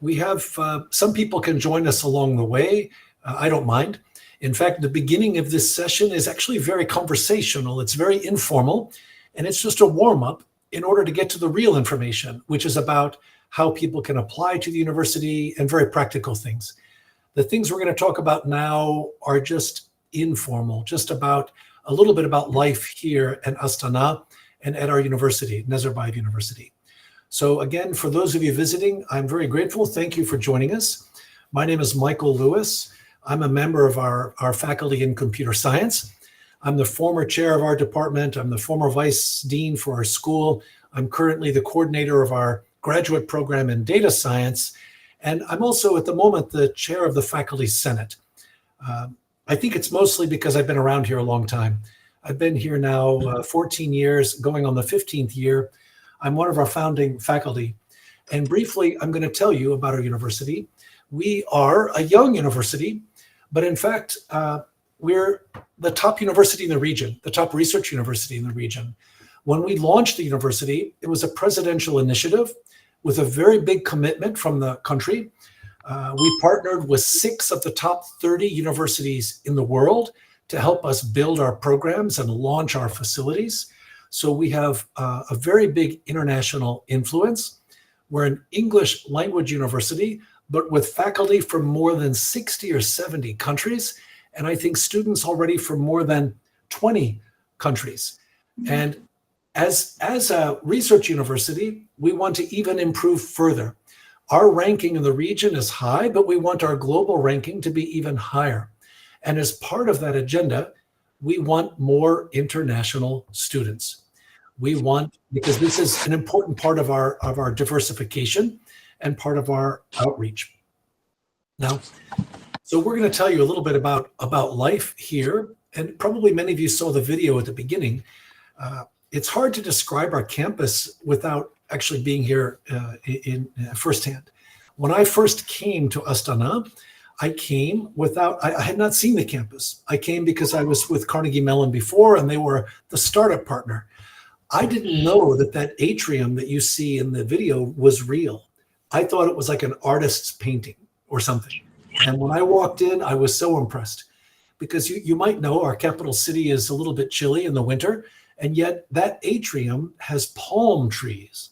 We have some people can join us along the way. I don't mind. In fact, the beginning of this session is actually very conversational. It's very informal, and it's just a warm-up in order to get to the real information, which is about how people can apply to the university and very practical things. The things we're going to talk about now are just informal, just about a little bit about life here in Astana and at our university, Nazarbayev University. So again, for those of you visiting, I'm very grateful. Thank you for joining us. My name is Michael Lewis. I'm a member of our faculty in computer science. I'm the former chair of our department. I'm the former vice dean for our school. I'm currently the coordinator of our graduate program in data science. And I'm also at the moment the chair of the faculty senate. I think it's mostly because I've been around here a long time. I've been here now 14 years, going on the 15th year. I'm one of our founding faculty. And briefly, I'm going to tell you about our university. We are a young university, but in fact, we're the top university in the region, the top research university in the region. When we launched the university, it was a presidential initiative with a very big commitment from the country. We partnered with 6 of the top 30 universities in the world to help us build our programs and launch our facilities. So we have a very big international influence. We're an English language university, but with faculty from more than 60 or 70 countries, and I think students already from more than 20 countries. And as a research university, we want to even improve further. Our ranking in the region is high, but we want our global ranking to be even higher. And as part of that agenda, we want more international students. We want, because this is an important part of our diversification and part of our outreach. Now, so we're going to tell you a little bit about life here, and probably many of you saw the video at the beginning. It's hard to describe our campus without actually being here in firsthand. When I first came to Astana, I came without, I had not seen the campus. I came because I was with Carnegie Mellon before, and they were the startup partner. I didn't know that atrium that you see in the video was real. I thought it was like an artist's painting or something. And when I walked in, I was so impressed, because you might know our capital city is a little bit chilly in the winter, and yet that atrium has palm trees,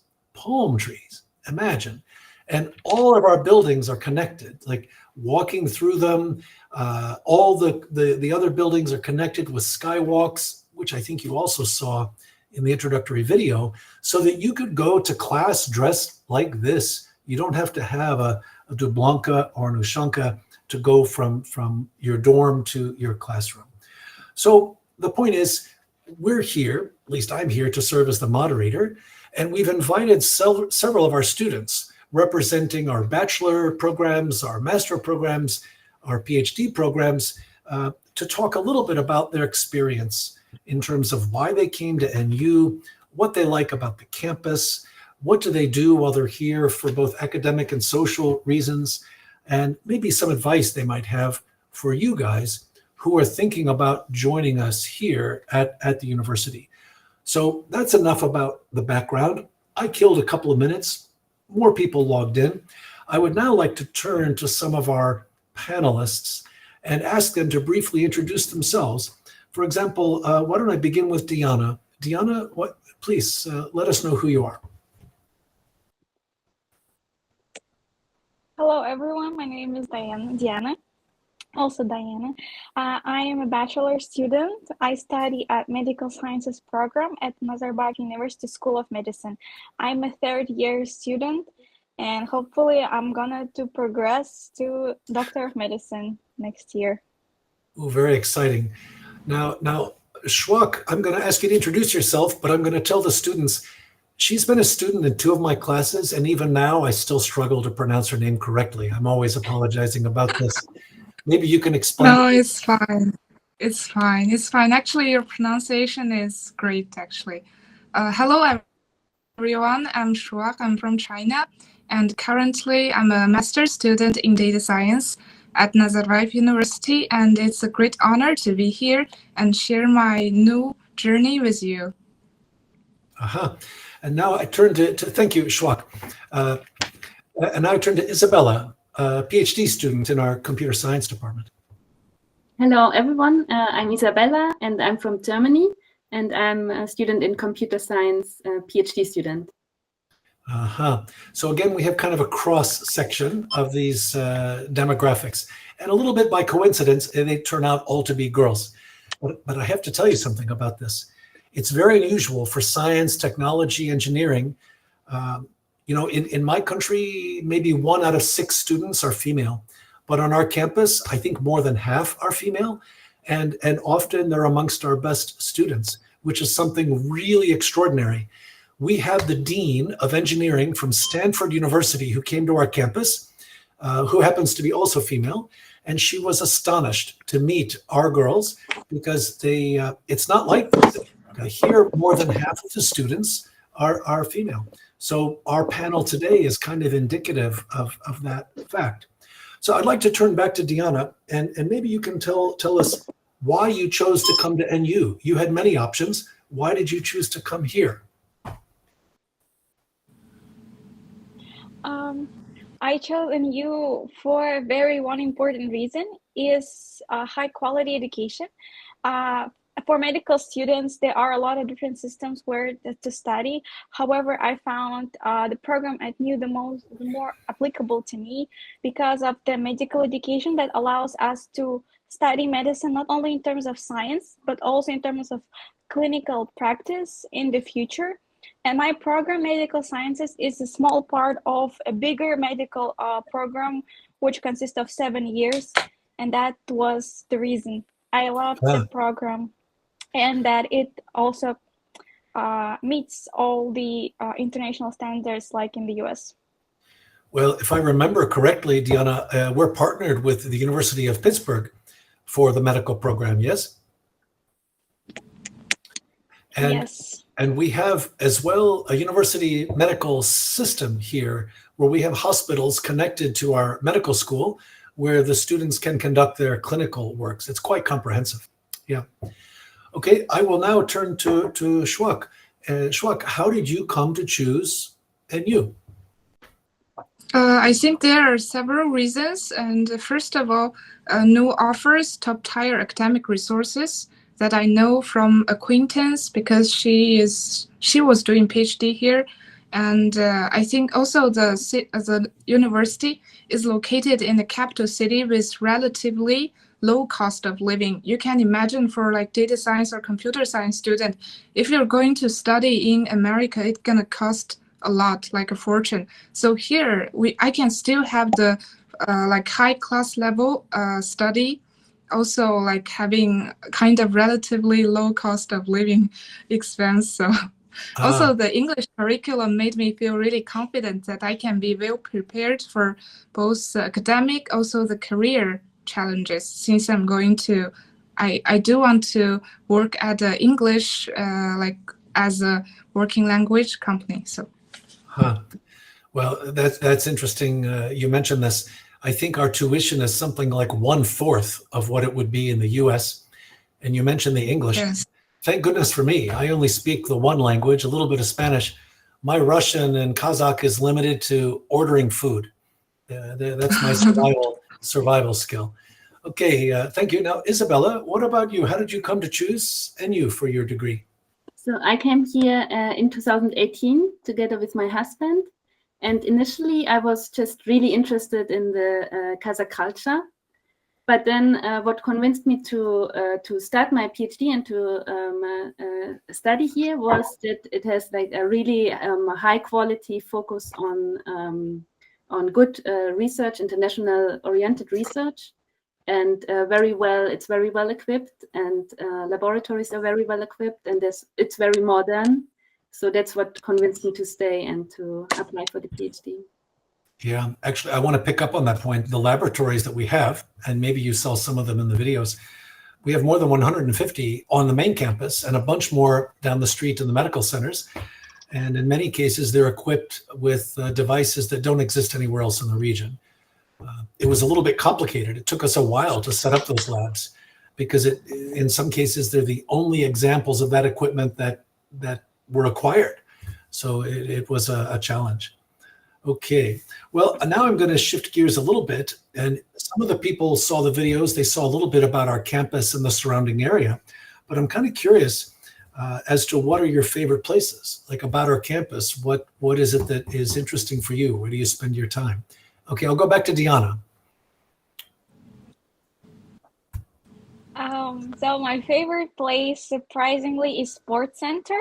imagine. And all of our buildings are connected, like walking through them. All the other buildings are connected with skywalks, which I think you also saw in the introductory video, so that you could go to class dressed like this. You don't have to have a Dublanka or an Ushanka to go from your dorm to your classroom. So the point is, we're here, at least I'm here, to serve as the moderator, and we've invited several of our students representing our bachelor programs, our master programs, our PhD programs, to talk a little bit about their experience in terms of why they came to NU, what they like about the campus, what do they do while they're here for both academic and social reasons, and maybe some advice they might have for you guys who are thinking about joining us here at the university. So that's enough about the background. I killed a couple of minutes. More people logged in. I would now like to turn to some of our panelists and ask them to briefly introduce themselves. For example, why don't I begin with Diana? Diana, please let us know who you are. Hello, everyone. My name is Diana. Also Diana. I am a bachelor student. I study at Medical Sciences program at Nazarbayev University School of Medicine. I'm a 3rd-year student, and hopefully I'm gonna to progress to Doctor of Medicine next year. Oh, very exciting. Now, Suake, I'm going to ask you to introduce yourself, but I'm going to tell the students, she's been a student in 2 of my classes, and even now I still struggle to pronounce her name correctly. I'm always apologizing about this. Maybe you can explain. No, it's fine. It's fine. It's fine. Actually, your pronunciation is great, actually. Hello, everyone. I'm Suake. I'm from China, and currently I'm a master's student in data science at Nazarbayev University, and it's a great honor to be here and share my new journey with you. And now I turn to thank you, Suake. And now I turn to Isabella, a PhD student in our computer science department. Hello, everyone. I'm Isabella, and I'm from Germany, and I'm a student in computer science, PhD student. So again, we have kind of a cross section of these demographics, and a little bit by coincidence, they turn out all to be girls. But I have to tell you something about this. It's very unusual for science, technology, engineering. In my country, maybe 1 out of 6 students are female. But on our campus, I think more than half are female. And often they're amongst our best students, which is something really extraordinary. We have the dean of engineering from Stanford University who came to our campus, who happens to be also female. And she was astonished to meet our girls because it's not like this. Here, more than half of the students are female. So our panel today is kind of indicative of that fact. So I'd like to turn back to Diana, and maybe you can tell us why you chose to come to NU. You had many options. Why did you choose to come here? I chose NU for a very one important reason is high quality education. For medical students, there are a lot of different systems where to study. However, I found the program at NU the more applicable to me because of the medical education that allows us to study medicine not only in terms of science, but also in terms of clinical practice in the future. And my program, Medical Sciences, is a small part of a bigger medical program, which consists of 7 years. And that was the reason I loved the program, and that it also meets all the international standards like in the US. Well, if I remember correctly, Diana, we're partnered with the University of Pittsburgh for the medical program, yes? Yes. And we have as well a university medical system here where we have hospitals connected to our medical school where the students can conduct their clinical works. It's quite comprehensive. Yeah. Okay, I will now turn to Suake. Suake, how did you come to choose NU? I think there are several reasons. And first of all, NU offers top-tier academic resources that I know from acquaintance because she was doing PhD here. And I think also the university is located in the capital city with relatively low cost of living. You can imagine for like data science or computer science student, if you're going to study in America, it's gonna cost a lot, like a fortune. So here I can still have the like high class level study, also like having kind of relatively low cost of living expense. So also the English curriculum made me feel really confident that I can be well prepared for both the academic, also the career challenges, since I'm going to, I do want to work at the English like as a working language company. So. Well, that's interesting. You mentioned this. I think our tuition is something like 1/4 of what it would be in the US. And you mentioned the English. Yes. Thank goodness for me. I only speak the one language, a little bit of Spanish. My Russian and Kazakh is limited to ordering food. That's my survival skill. Okay, thank you. Now, Isabella, what about you? How did you come to choose NU for your degree? So I came here in 2018 together with my husband. And initially, I was just really interested in the Kazakh culture. But then what convinced me to start my PhD and to study here was that it has like a really high quality focus on good research, international oriented research, and it's very well equipped, and laboratories are very well equipped, and it's very modern. So that's what convinced me to stay and to apply for the PhD. Yeah, actually, I want to pick up on that point. The laboratories that we have, and maybe you saw some of them in the videos, we have more than 150 on the main campus and a bunch more down the street in the medical centers. And in many cases, they're equipped with devices that don't exist anywhere else in the region. It was a little bit complicated. It took us a while to set up those labs because in some cases, they're the only examples of that equipment that were acquired. So it was a challenge. Okay. Well, now I'm going to shift gears a little bit. And some of the people saw the videos. They saw a little bit about our campus and the surrounding area. But I'm kind of curious as to what are your favorite places, like about our campus. What is it that is interesting for you? Where do you spend your time? Okay, I'll go back to Diana. So my favorite place, surprisingly, is Sports Center.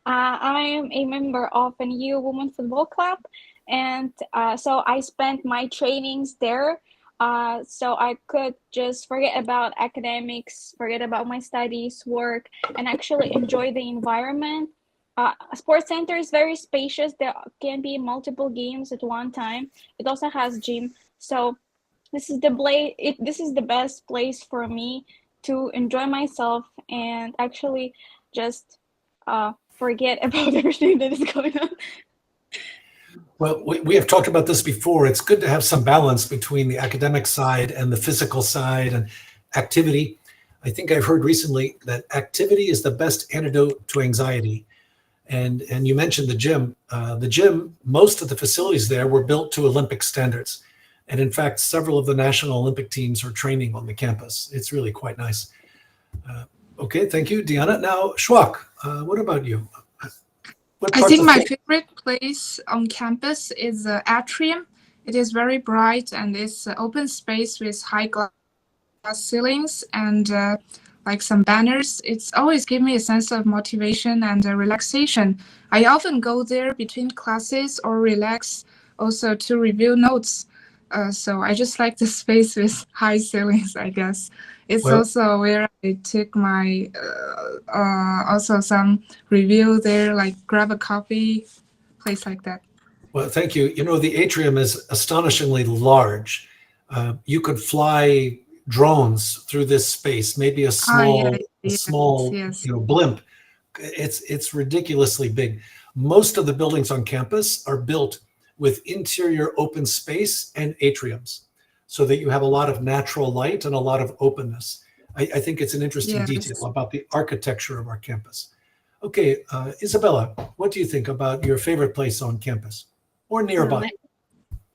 I am a member of a new women football club, and so I spent my trainings there. So I could just forget about academics, forget about my studies, work, and actually enjoy the environment. Sports Center is very spacious. There can be multiple games at one time. It also has gym. So this is the best place for me to enjoy myself and actually just forget about everything that is going on. Well, we have talked about this before. It's good to have some balance between the academic side and the physical side and activity. I think I've heard recently that activity is the best antidote to anxiety. And you mentioned the gym. The gym, most of the facilities there were built to Olympic standards. And in fact, several of the national Olympic teams are training on the campus. It's really quite nice. Okay, thank you, Diana. Now, Suake, what about you? I think my favorite place on campus is the atrium. It is very bright and it's an open space with high glass ceilings and like some banners. It's always given me a sense of motivation and relaxation. I often go there between classes or relax, also to review notes. So I just like the space with high ceilings, I guess. It's also where I took my, also some review there, like grab a coffee, place like that. Well, thank you. You know, the atrium is astonishingly large. You could fly drones through this space, maybe a small, yes. You know, blimp. It's ridiculously big. Most of the buildings on campus are built with interior open space and atriums, so that you have a lot of natural light and a lot of openness. I think it's an interesting detail about the architecture of our campus. Okay, Isabella, what do you think about your favorite place on campus or nearby?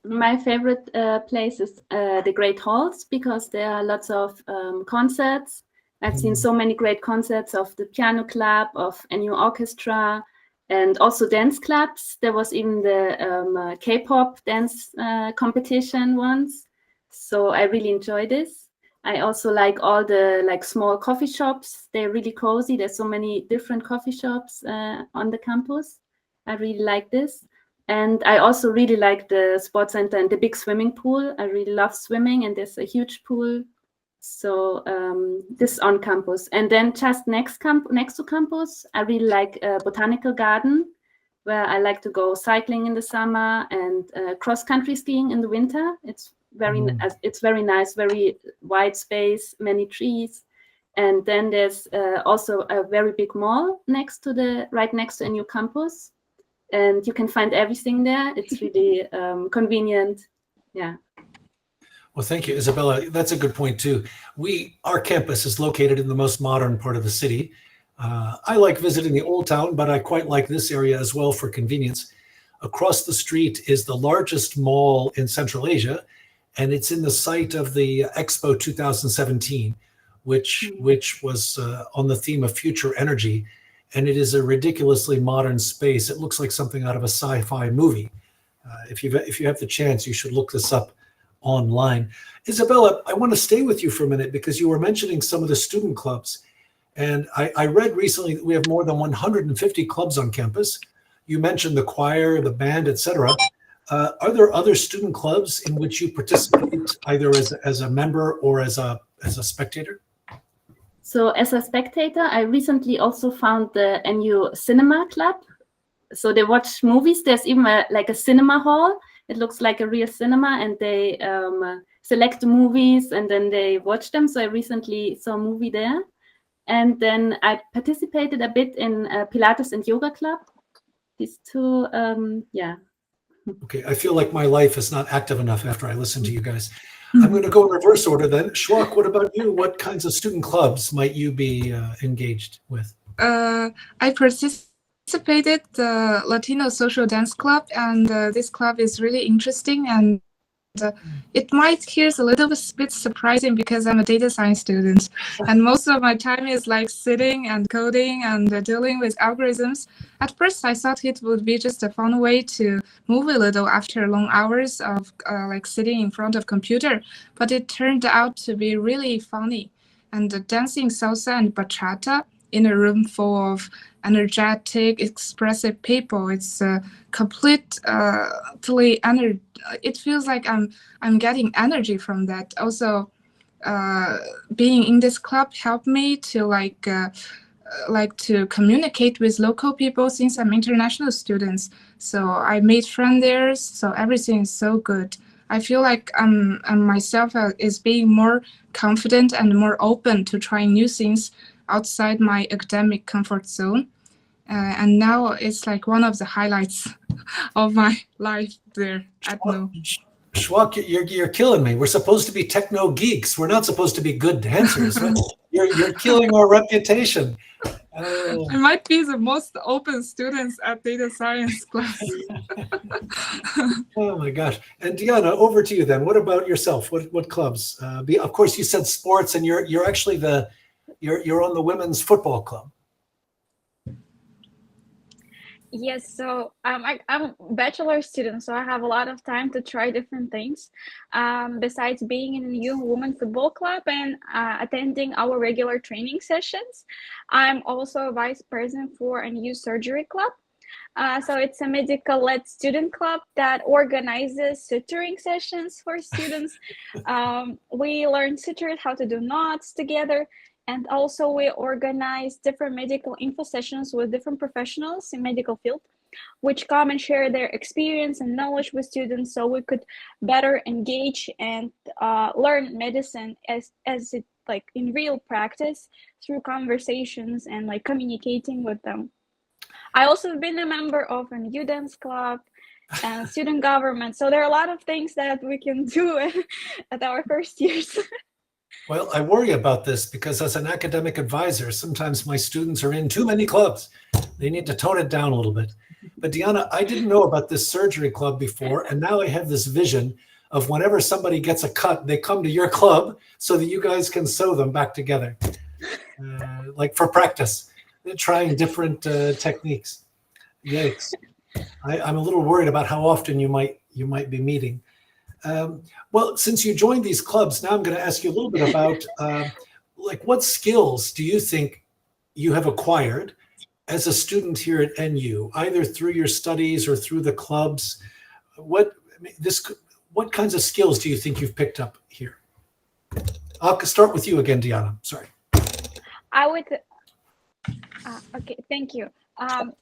My favorite place is the Great Halls, because there are lots of concerts. I've seen so many great concerts of the piano club, of a new orchestra, and also dance clubs. There was even the K-pop dance competition once. So I really enjoy this. I also like all the small coffee shops. They're really cozy. There's so many different coffee shops on the campus. I really like this. And I also really like the sports center and the big swimming pool. I really love swimming, and there's a huge pool. So this is on campus. And then just next to campus, I really like a botanical garden, where I like to go cycling in the summer and cross-country skiing in the winter. It's very nice, very wide space, many trees. And then there's also a very big mall right next to a new campus. And you can find everything there. It's really convenient. Yeah. Well, thank you, Isabella. That's a good point too. Our campus is located in the most modern part of the city. I like visiting the old town, but I quite like this area as well for convenience. Across the street is the largest mall in Central Asia, and it's in the site of the Expo 2017, which was on the theme of future energy. And it is a ridiculously modern space. It looks like something out of a sci-fi movie. If you have the chance, you should look this up online. Isabella, I want to stay with you for a minute because you were mentioning some of the student clubs. And I read recently that we have more than 150 clubs on campus. You mentioned the choir, the band, etc. Are there other student clubs in which you participate either as a member or as a spectator? So as a spectator, I recently also found a new cinema club. So they watch movies. There's even a cinema hall. It looks like a real cinema, and they select the movies and then they watch them. So I recently saw a movie there. And then I participated a bit in Pilates and Yoga Club. These two, yeah. Okay, I feel like my life is not active enough after I listen to you guys. I'm going to go in reverse order then. Suake, what about you? What kinds of student clubs might you be engaged with? I participate participated the Latino Social Dance Club, and this club is really interesting, and it might hear a little bit surprising because I'm a data science student, and most of my time is like sitting and coding and dealing with algorithms. At first, I thought it would be just a fun way to move a little after long hours of like sitting in front of computer, but it turned out to be really funny. And dancing salsa and bachata in a room full of energetic, expressive people, it's completely it feels like I'm getting energy from that. Also, being in this club helped me to like to communicate with local people since I'm international students. So I made friends there. So everything is so good. I feel like I'm myself is being more confident and more open to trying new things outside my academic comfort zone. And now it's like one of the highlights of my life there at NU. Suake, you're killing me. We're supposed to be techno geeks. We're not supposed to be good dancers. You're killing our reputation. I might be the most open students at data science class. Oh my gosh! And Diana, over to you then. What about yourself? What clubs? Of course, you said sports, and you're actually you're on the women's football club. Yes, so I'm a bachelor student, so I have a lot of time to try different things. Besides being in a young women football club and attending our regular training sessions, I'm also a vice president for a new surgery club. So it's a medical-led student club that organizes suturing sessions for students. We learn sutures, how to do knots together. And also we organize different medical info sessions with different professionals in medical field, which come and share their experience and knowledge with students so we could better engage and learn medicine as it like in real practice through conversations and like communicating with them. I also have been a member of a youth dance club and student government. So there are a lot of things that we can do at our first years. Well, I worry about this because as an academic advisor, sometimes my students are in too many clubs. They need to tone it down a little bit. But Diana, I didn't know about this surgery club before, and now I have this vision of whenever somebody gets a cut, they come to your club so that you guys can sew them back together, like for practice. They're trying different techniques. Yikes! I'm a little worried about how often you might be meeting. Well, since you joined these clubs, now I'm going to ask you a little bit about like what skills do you think you have acquired as a student here at NU, either through your studies or through the clubs? What kinds of skills do you think you've picked up here? I'll start with you again, Diana. Sorry. I would. Okay, thank you.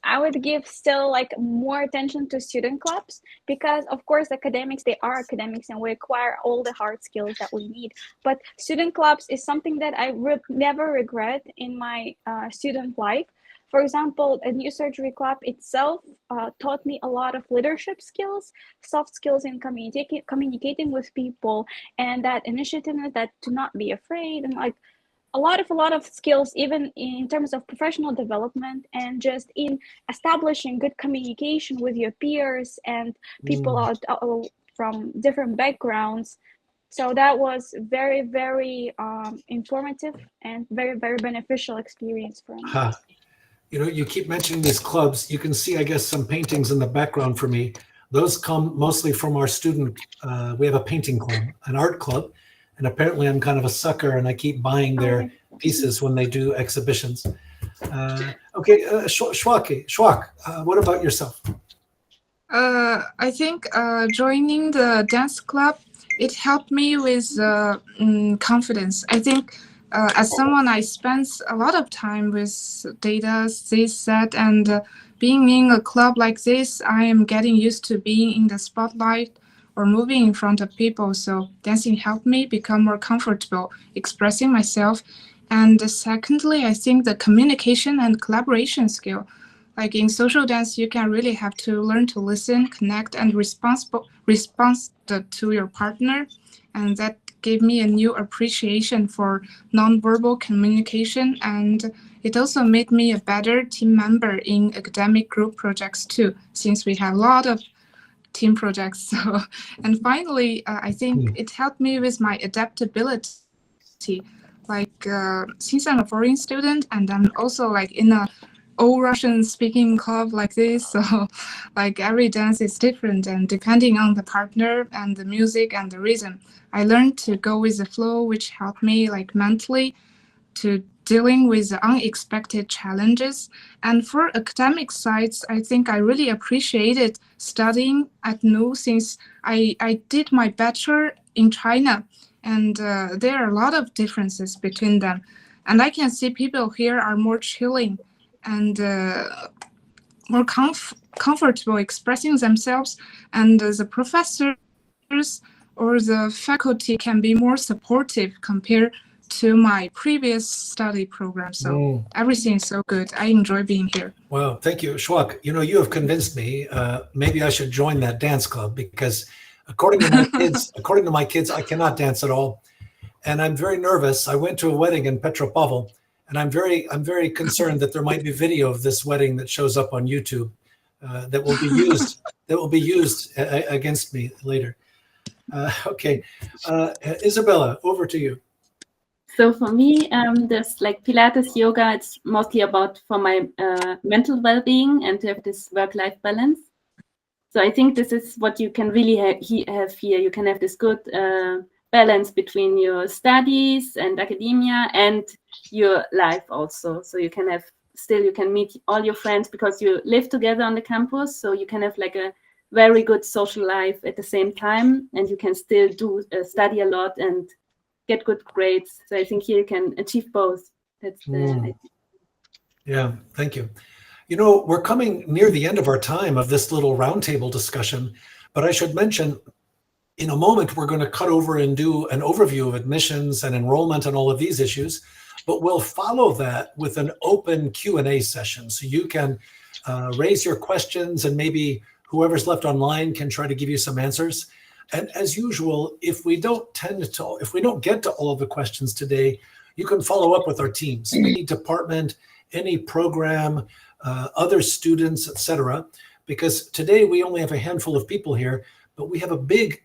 I would give still like more attention to student clubs because of course academics, they are academics and we acquire all the hard skills that we need. But student clubs is something that I would never regret in my student life. For example, a new surgery club itself taught me a lot of leadership skills, soft skills in communicating with people, and that initiative that to not be afraid, and like a lot of skills, even in terms of professional development and just in establishing good communication with your peers and people out from different backgrounds. So that was very, very informative and very, very beneficial experience for me. You know, you keep mentioning these clubs. You can see, I guess, some paintings in the background for me. Those come mostly from our student. We have a painting club, an art club. And apparently I'm kind of a sucker and I keep buying their pieces when they do exhibitions. Okay, Suake, what about yourself? I think joining the dance club, it helped me with confidence. I think as someone, I spent a lot of time with data, this, that, and being in a club like this, I am getting used to being in the spotlight or moving in front of people. So dancing helped me become more comfortable expressing myself. And secondly, I think the communication and collaboration skill. Like in social dance, you can really have to learn to listen, connect, and respond to your partner. And that gave me a new appreciation for nonverbal communication, and it also made me a better team member in academic group projects too, since we have a lot of team projects. So, and finally, I think it helped me with my adaptability. Like since I'm a foreign student and I'm also like in a all Russian speaking club like this, so like every dance is different, and depending on the partner and the music and the rhythm, I learned to go with the flow, which helped me like mentally to dealing with the unexpected challenges. And for academic sides, I think I really appreciated studying at NU since I did my bachelor in China, and there are a lot of differences between them. And I can see people here are more chilling and more comfortable expressing themselves, and the professors or the faculty can be more supportive compared to my previous study program. So everything is so good. I enjoy being here. Wow, thank you. Suake, you know, you have convinced me. Maybe I should join that dance club, because according to my kids, I cannot dance at all. And I'm very nervous. I went to a wedding in Petropavl, and I'm very concerned that there might be video of this wedding that shows up on YouTube that will be used against me later. Okay, Isabella, over to you. So for me, this like Pilates yoga, it's mostly about for my mental well-being and to have this work-life balance. So I think this is what you can really have here. You can have this good balance between your studies and academia and your life also. So you can have you can meet all your friends because you live together on the campus. So you can have like a very good social life at the same time, and you can still do study a lot and get good grades. So I think here you can achieve both. That's the idea. Yeah, thank you. You know, we're coming near the end of our time of this little roundtable discussion, but I should mention, in a moment, we're going to cut over and do an overview of admissions and enrollment and all of these issues, but we'll follow that with an open Q&A session. So you can raise your questions, and maybe whoever's left online can try to give you some answers. And as usual, if we don't get to all of the questions today, you can follow up with our teams, any department, any program, other students, etc. Because today we only have a handful of people here, but we have a big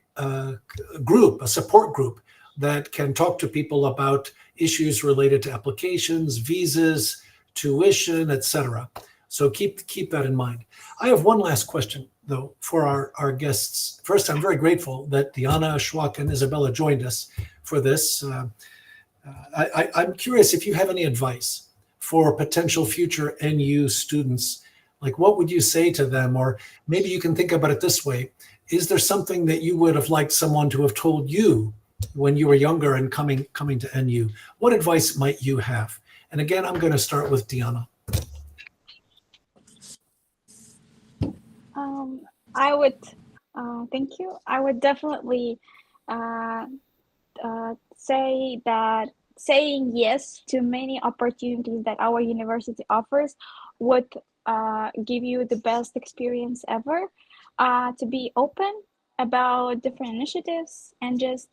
group, a support group that can talk to people about issues related to applications, visas, tuition, etc. So keep that in mind. I have one last question, though, for our guests. First, I'm very grateful that Diana, Suake, and Isabella joined us for this. I'm curious if you have any advice for potential future NU students. Like, what would you say to them? Or maybe you can think about it this way. Is there something that you would have liked someone to have told you when you were younger and coming to NU? What advice might you have? And again, I'm going to start with Diana. I would, thank you. I would definitely say that saying yes to many opportunities that our university offers would give you the best experience ever. To be open about different initiatives and just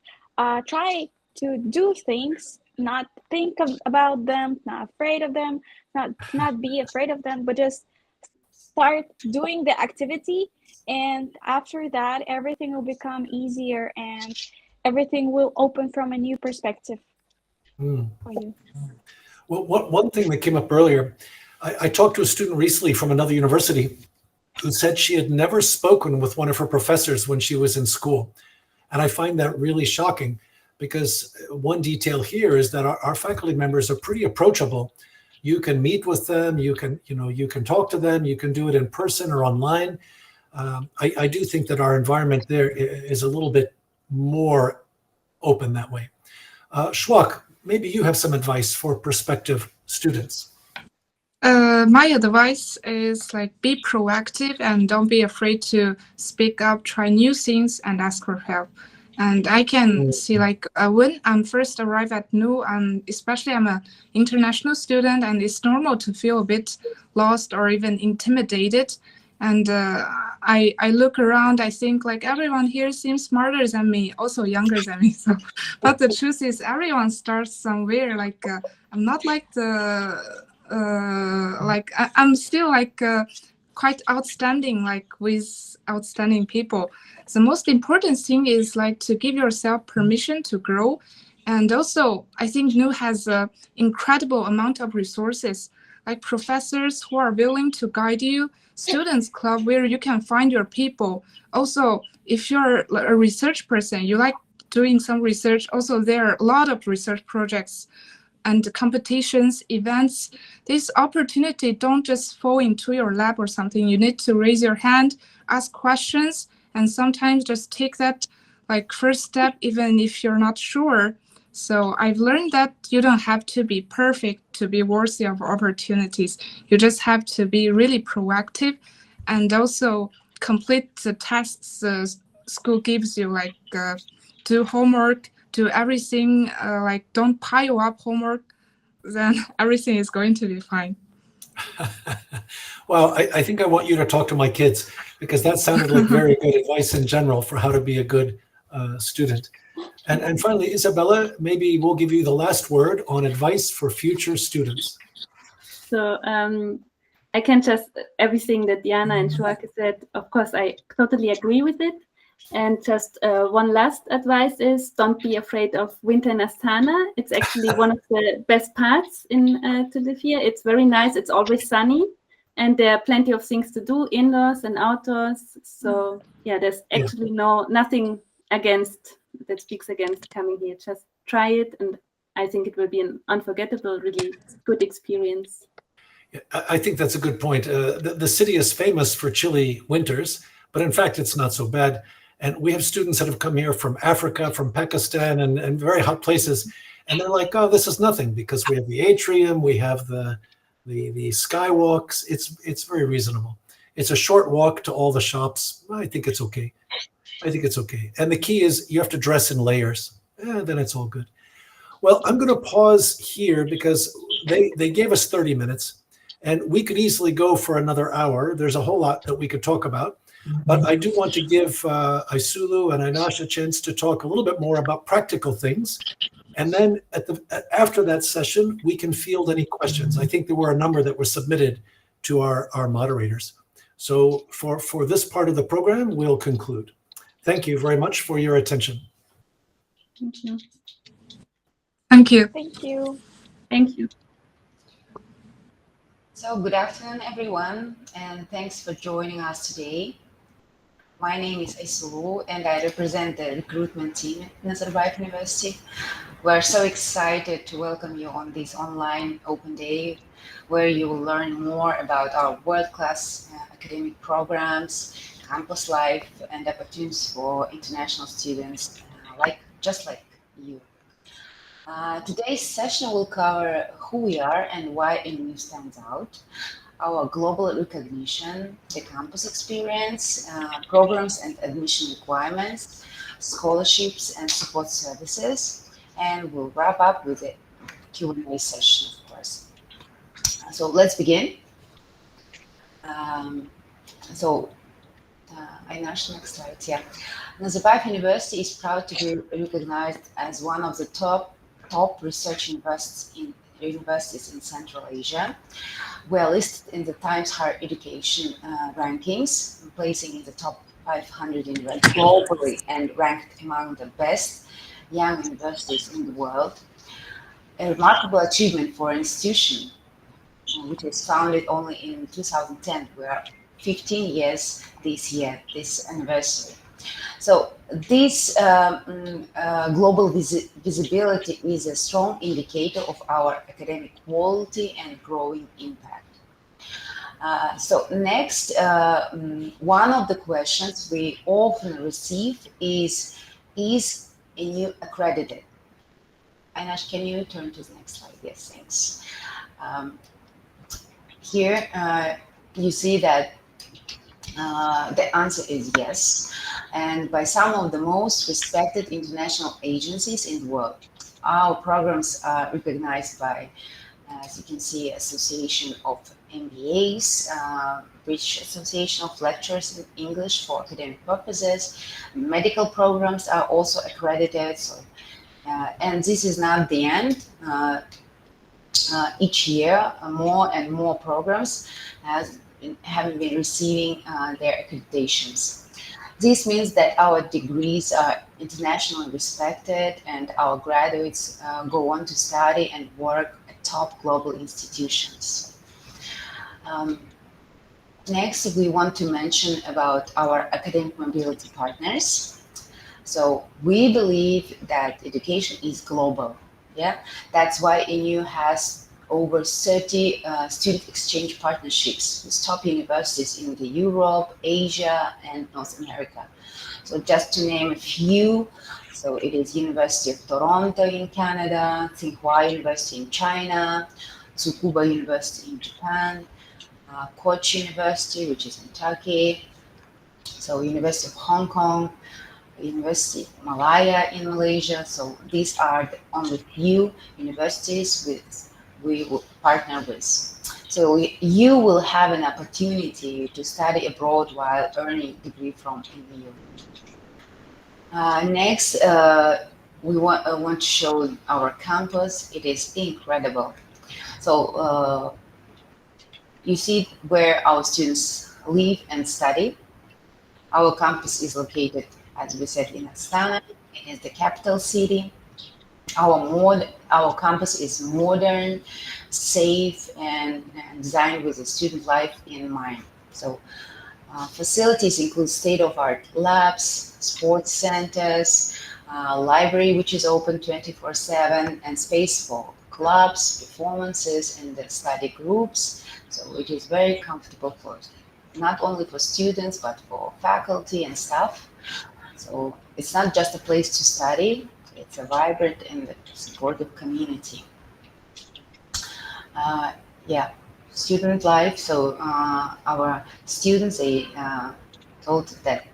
try to do things, not think about them, not afraid of them, not be afraid of them, but just start doing the activity. And after that, everything will become easier and everything will open from a new perspective for you. Well, one thing that came up earlier, I talked to a student recently from another university who said she had never spoken with one of her professors when she was in school. And I find that really shocking, because one detail here is that our faculty members are pretty approachable. You can meet with them, you can talk to them, you can do it in person or online. I do think that our environment there is a little bit more open that way. Suake, maybe you have some advice for prospective students. My advice is like be proactive and don't be afraid to speak up, try new things, and ask for help. And I can see like when I'm first arrived at NU, especially I'm an international student, and it's normal to feel a bit lost or even intimidated. And I look around, I think like everyone here seems smarter than me, also younger than me. So, but the truth is, everyone starts somewhere. Like I'm not like the I'm still like quite outstanding, like with outstanding people. The most important thing is like to give yourself permission to grow. And also, I think NU has an incredible amount of resources, like professors who are willing to guide you, students club where you can find your people. Also, if you're a research person, you like doing some research, also there are a lot of research projects and competitions, events. This opportunity don't just fall into your lap or something. You need to raise your hand, ask questions, and sometimes just take that like first step, even if you're not sure. So I've learned that you don't have to be perfect to be worthy of opportunities. You just have to be really proactive and also complete the tasks the school gives you, like do homework, do everything, like don't pile up homework, then everything is going to be fine. Well, I think I want you to talk to my kids, because that sounded like very good advice in general for how to be a good student. And finally, Isabella, maybe we'll give you the last word on advice for future students. So I can just, everything that Diana and Suake said, of course, I totally agree with it. And just one last advice is, don't be afraid of winter in Astana. It's actually one of the best parts to live here. It's very nice. It's always sunny. And there are plenty of things to do indoors and outdoors. So yeah, there's actually nothing that speaks against coming here. Just try it. And I think it will be an unforgettable, really good experience. I think that's a good point. The city is famous for chilly winters, but in fact, it's not so bad. And we have students that have come here from Africa, from Pakistan, and very hot places. And they're like, oh, this is nothing, because we have the atrium, we have the skywalks. It's very reasonable. It's a short walk to all the shops. I think it's okay. And the key is you have to dress in layers. Then it's all good. Well, I'm going to pause here because they gave us 30 minutes, and we could easily go for another hour. There's a whole lot that we could talk about. But I do want to give Aisulu and Einash a chance to talk a little bit more about practical things. And then after that session, we can field any questions. I think there were a number that were submitted to our moderators. So for this part of the program, we'll conclude. Thank you very much for your attention. Thank you. Thank you. Thank you. Thank you. So good afternoon, everyone, and thanks for joining us today. My name is Aisulu, and I represent the recruitment team at Nazarbayev University. We're so excited to welcome you on this online open day, where you will learn more about our world-class academic programs, campus life, and opportunities for international students just like you. Today's session will cover who we are and why NU stands out, our global recognition, the campus experience, programs and admission requirements, scholarships and support services, and we'll wrap up with a Q&A session, of course. So let's begin. Einash, next slide, yeah. Nazarbayev University is proud to be recognized as one of the top research universities in Central Asia. We are listed in the Times Higher Education rankings, placing in the top 500 globally and ranked among the best young universities in the world. A remarkable achievement for an institution which was founded only in 2010. We are 15 years this year, this anniversary. So this global visibility is a strong indicator of our academic quality and growing impact. So next, one of the questions we often receive is NU accredited? Einash, can you turn to the next slide? Yes, thanks. Here you see that the answer is yes, and by some of the most respected international agencies in the world. Our programs are recognized by, as you can see, Association of MBAs, British Association of Lecturers in English for academic purposes. Medical programs are also accredited. So, and this is not the end. Each year, more and more programs have been receiving their accreditations. This means that our degrees are internationally respected and our graduates go on to study and work at top global institutions. Next, we want to mention about our academic mobility partners. So we believe that education is global. Yeah, that's why ENU has over 30 student exchange partnerships with top universities in the Europe, Asia, and North America. So just to name a few, so it is University of Toronto in Canada, Tsinghua University in China, Tsukuba University in Japan, Kochi University, which is in Turkey, so University of Hong Kong, University of Malaya in Malaysia. So these are the only few universities we will partner with. So you will have an opportunity to study abroad while earning a degree from ENU. Next, we want to show our campus. It is incredible. So you see where our students live and study. Our campus is located, as we said, in Astana. It is the capital city. Our campus is modern, safe, and designed with the student life in mind. So facilities include state-of-art labs, sports centers, library which is open 24/7, and space for clubs, performances, and the study groups. So it is very comfortable for not only for students but for faculty and staff. So it's not just a place to study, it's a vibrant and supportive community. Yeah, student life. So our students, they told that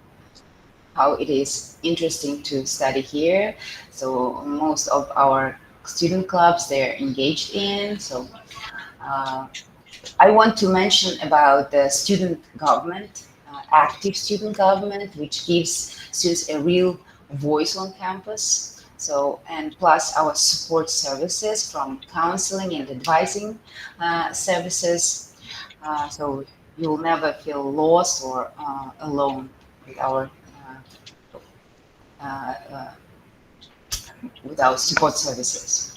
how it is interesting to study here. So most of our student clubs they're engaged in. So I want to mention about the student government, active student government, which gives students a real voice on campus. So, and plus our support services from counseling and advising services. So you'll never feel lost or alone with our support services.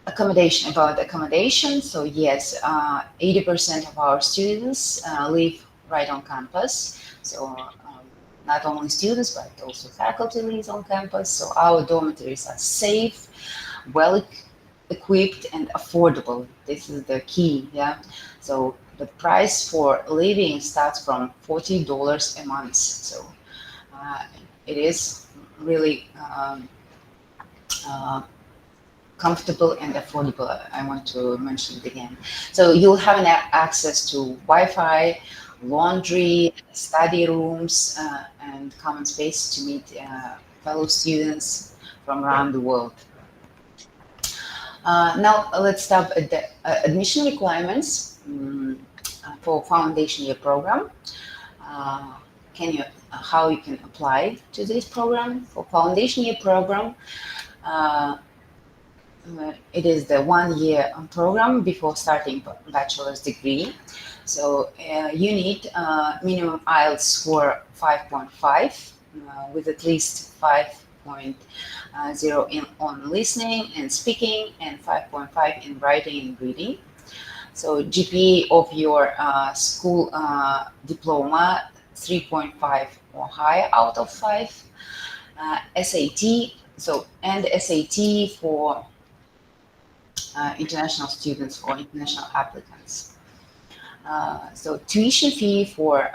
Accommodation, about accommodation. So yes, 80% of our students live right on campus. So not only students, but also faculty lives on campus. So our dormitories are safe, well equipped, and affordable. This is the key, yeah. So the price for living starts from $40 a month. So it is really comfortable and affordable. I want to mention it again. So you'll have an access to Wi-Fi, laundry, study rooms, and common space to meet fellow students from around the world. Now let's start at the admission requirements for foundation year program. How you can apply to this program? For foundation year program, it is the 1 year program before starting bachelor's degree. So you need minimum IELTS score 5.5 with at least 5.0 on listening and speaking and 5.5 in writing and reading. So GPA of your school diploma 3.5 or higher out of 5. SAT, so and SAT for international students or international applicants. So tuition fee for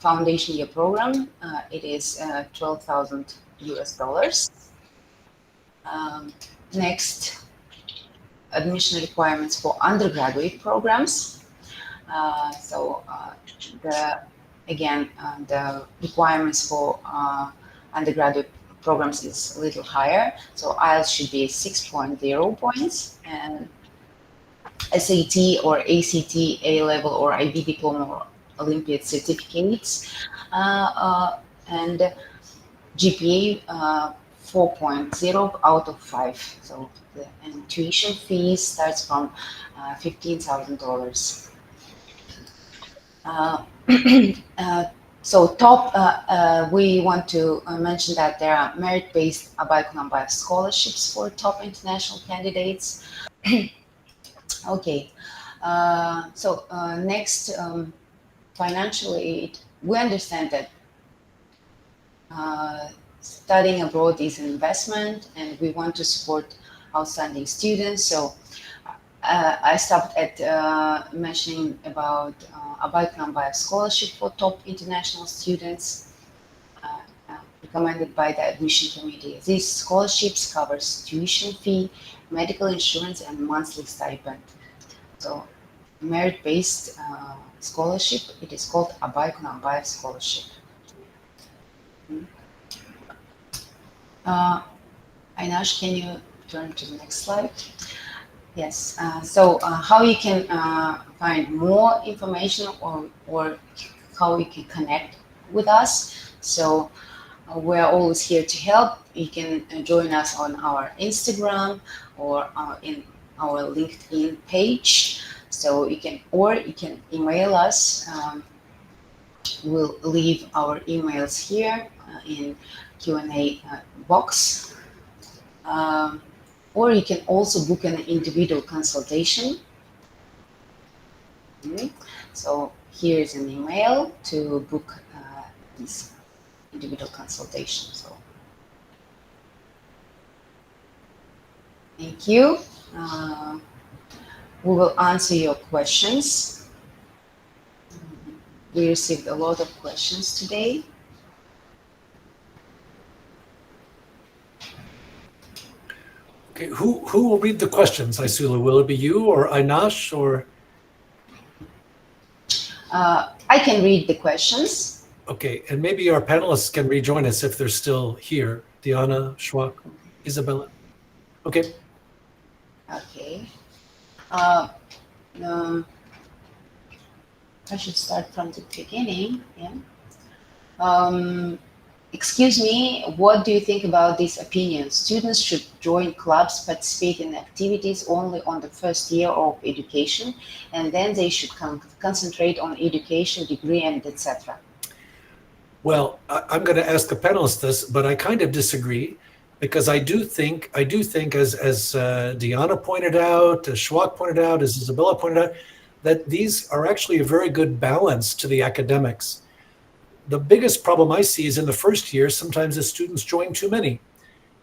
foundation year program, it is $12,000 US. Next, admission requirements for undergraduate programs. The requirements for undergraduate programs is a little higher. So IELTS should be 6.0 points, and SAT or ACT, A-level or IB diploma or Olympiad certificates, and GPA 4.0 out of 5. So and tuition fees starts from $15,000. So we want to mention that there are merit-based Abai scholarships for top international candidates. Okay, so next, financial aid. We understand that studying abroad is an investment and we want to support outstanding students. So I stopped at mentioning about Abai scholarship for top international students recommended by the admission committee. These scholarships covers tuition fee, medical insurance, and monthly stipend. So merit-based scholarship, it is called Abai scholarship. Aynash, can you turn to the next slide? Yes, so how you can find more information or how you can connect with us. So we're always here to help. You can join us on our Instagram or in our LinkedIn page. So you can email us. We'll leave our emails here in Q&A box. Or you can also book an individual consultation. So here's an email to book this individual consultation. So thank you. We will answer your questions. We received a lot of questions today. Okay, who will read the questions, Aysula? Will it be you or Aynash or? I can read the questions. Okay, and maybe our panelists can rejoin us if they're still here. Diana, Suake, Isabella. Okay. Okay. I should start from the beginning. Yeah. Excuse me, what do you think about this opinion? Students should join clubs, participate in activities only on the first year of education, and then they should concentrate on education, degree, and etc. Well, I'm going to ask the panelists this, but I kind of disagree, because I do think, as Diana pointed out, as Suake pointed out, as Isabella pointed out, that these are actually a very good balance to the academics. The biggest problem I see is in the first year, sometimes the students join too many.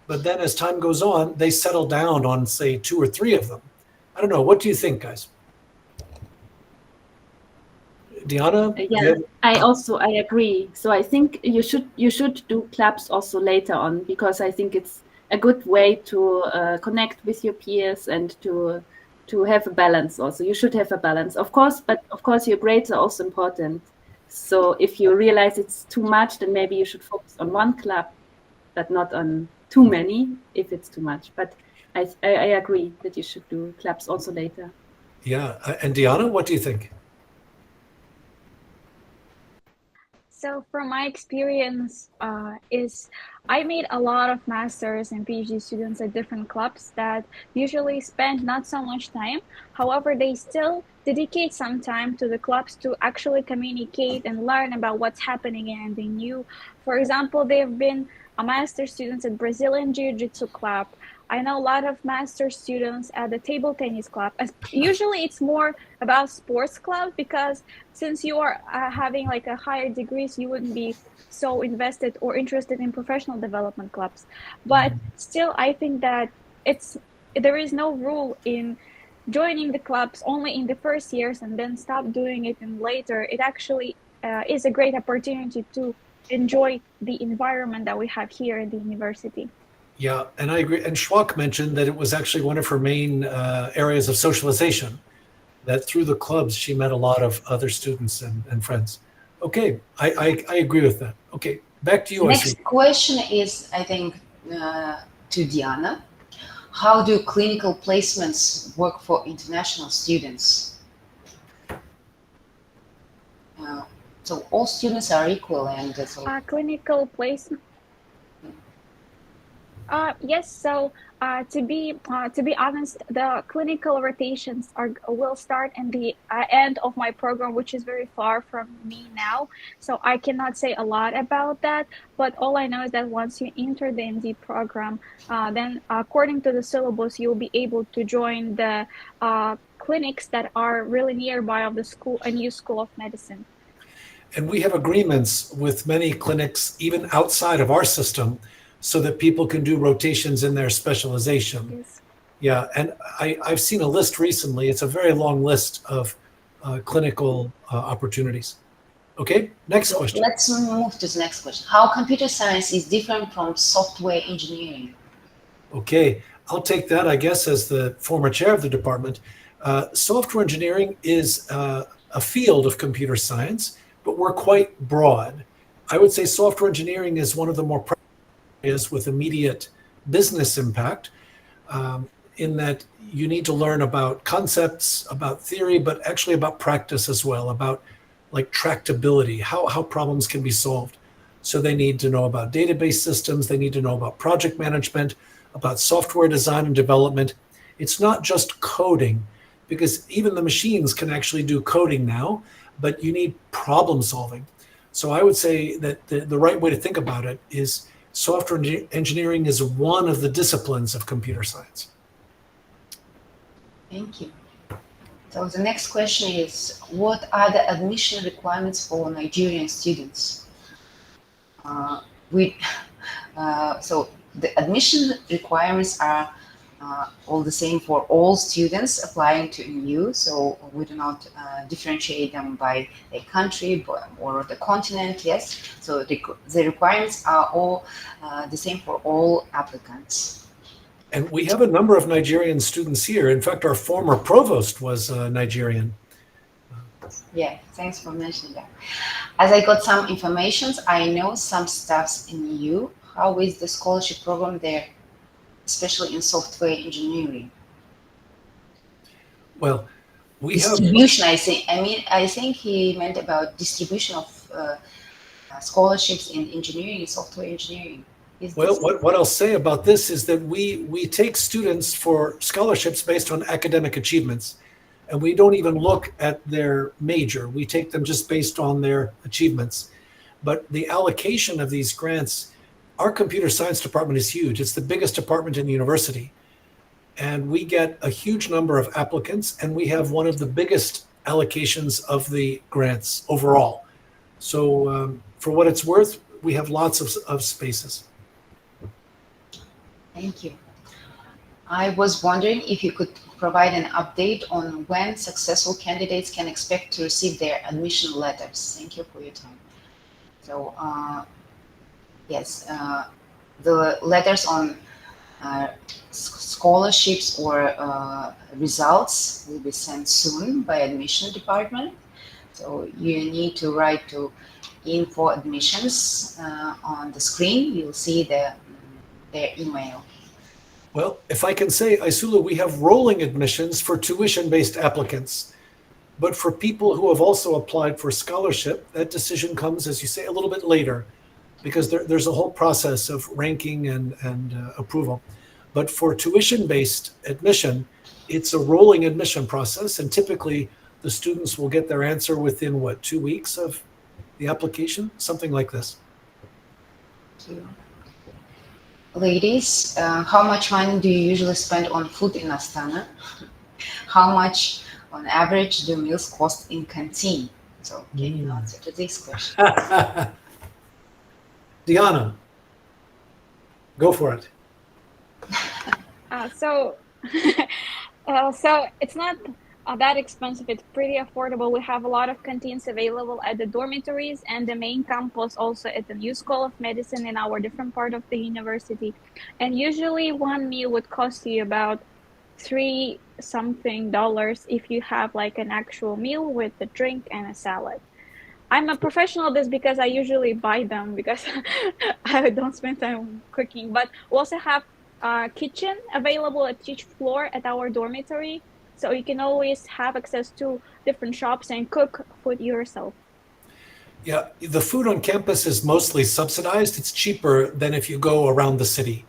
But then as time goes on, they settle down on, say, 2 or 3 of them. I don't know. What do you think, guys? Diana? Yeah, I agree. So I think you should do clubs also later on, because I think it's a good way to connect with your peers and to have a balance also. You should have a balance, of course, but of course your grades are also important. So if you realize it's too much, then maybe you should focus on one club, but not on too many if it's too much. But I agree that you should do clubs also later. Yeah. And Diana, what do you think? So from my experience is I made a lot of masters and PhD students at different clubs that usually spend not so much time. However, they still dedicate some time to the clubs to actually communicate and learn about what's happening in the new. For example, there have been a master students at Brazilian Jiu-Jitsu club. I know a lot of master students at the table tennis club. Usually it's more about sports club, because since you are having like a higher degrees, you wouldn't be so invested or interested in professional development clubs. But still, I think that there is no rule in joining the clubs only in the first years and then stop doing it in later. It actually is a great opportunity to enjoy the environment that we have here in the university. Yeah, and I agree. And Suake mentioned that it was actually one of her main areas of socialization, that through the clubs, she met a lot of other students and friends. Okay, I agree with that. Okay, back to you. Next question is, I think, to Diana. how do clinical placements work for international students? So all students are equal, and so Clinical placement. Yes. So to be honest, the clinical rotations will start in the end of my program, which is very far from me now. So I cannot say a lot about that. But all I know is that once you enter the ND program, then according to the syllabus, you'll be able to join the clinics that are really nearby of the school, a new school of medicine. And we have agreements with many clinics, even outside of our system, so that people can do rotations in their specialization. Yes. Yeah, and I've seen a list recently. It's a very long list of clinical opportunities. Okay, next question. let's move to the next question. How computer science is different from software engineering? Okay, I'll take that, I guess, as the former chair of the department. Software engineering is a field of computer science, but we're quite broad. I would say software engineering is one of the more areas with immediate business impact, in that you need to learn about concepts, about theory, but actually about practice as well, about like tractability, how problems can be solved. So they need to know about database systems, they need to know about project management, about software design and development. It's not just coding, because even the machines can actually do coding now, but you need problem solving. So I would say that the right way to think about it is software engineering is one of the disciplines of computer science. Thank you. So the next question is, what are the admission requirements for Nigerian students? So the admission requirements are all the same for all students applying to NU, so we do not differentiate them by a country or the continent, yes. So the requirements are all the same for all applicants. And we have a number of Nigerian students here. In fact, our former provost was Nigerian. Yeah, thanks for mentioning that. As I got some information, I know some staffs in EU. How is the scholarship program there, especially in software engineering? Well, we distribution, I think he meant about distribution of scholarships in engineering, software engineering. Well, what I'll say about this is that we take students for scholarships based on academic achievements, and we don't even look at their major. We take them just based on their achievements. But the allocation of these grants, our computer science department is huge. It's the biggest department in the university. And we get a huge number of applicants, and we have one of the biggest allocations of the grants overall. So for what it's worth, we have lots of spaces. Thank you. I was wondering if you could provide an update on when successful candidates can expect to receive their admission letters. Thank you for your time. So yes, the letters on scholarships or results will be sent soon by admission department. So you need to write to info admissions on the screen. You'll see their email. Well, if I can say, Isula, we have rolling admissions for tuition-based applicants. But for people who have also applied for scholarship, that decision comes, as you say, a little bit later, because there's a whole process of ranking and approval. But for tuition-based admission, it's a rolling admission process, and typically the students will get their answer within, 2 weeks of the application? Something like this. Ladies, how much money do you usually spend on food in Astana? How much, on average, do meals cost in canteen? So, can you answer to this question? Diana, go for it. So it's not that expensive. It's pretty affordable. We have a lot of canteens available at the dormitories and the main campus, also at the new School of Medicine in our different part of the university. And usually one meal would cost you about $3 something if you have like an actual meal with a drink and a salad. I'm a professional at this because I usually buy them because I don't spend time cooking. But we also have kitchen available at each floor at our dormitory. So you can always have access to different shops and cook food yourself. Yeah, the food on campus is mostly subsidized. It's cheaper than if you go around the city.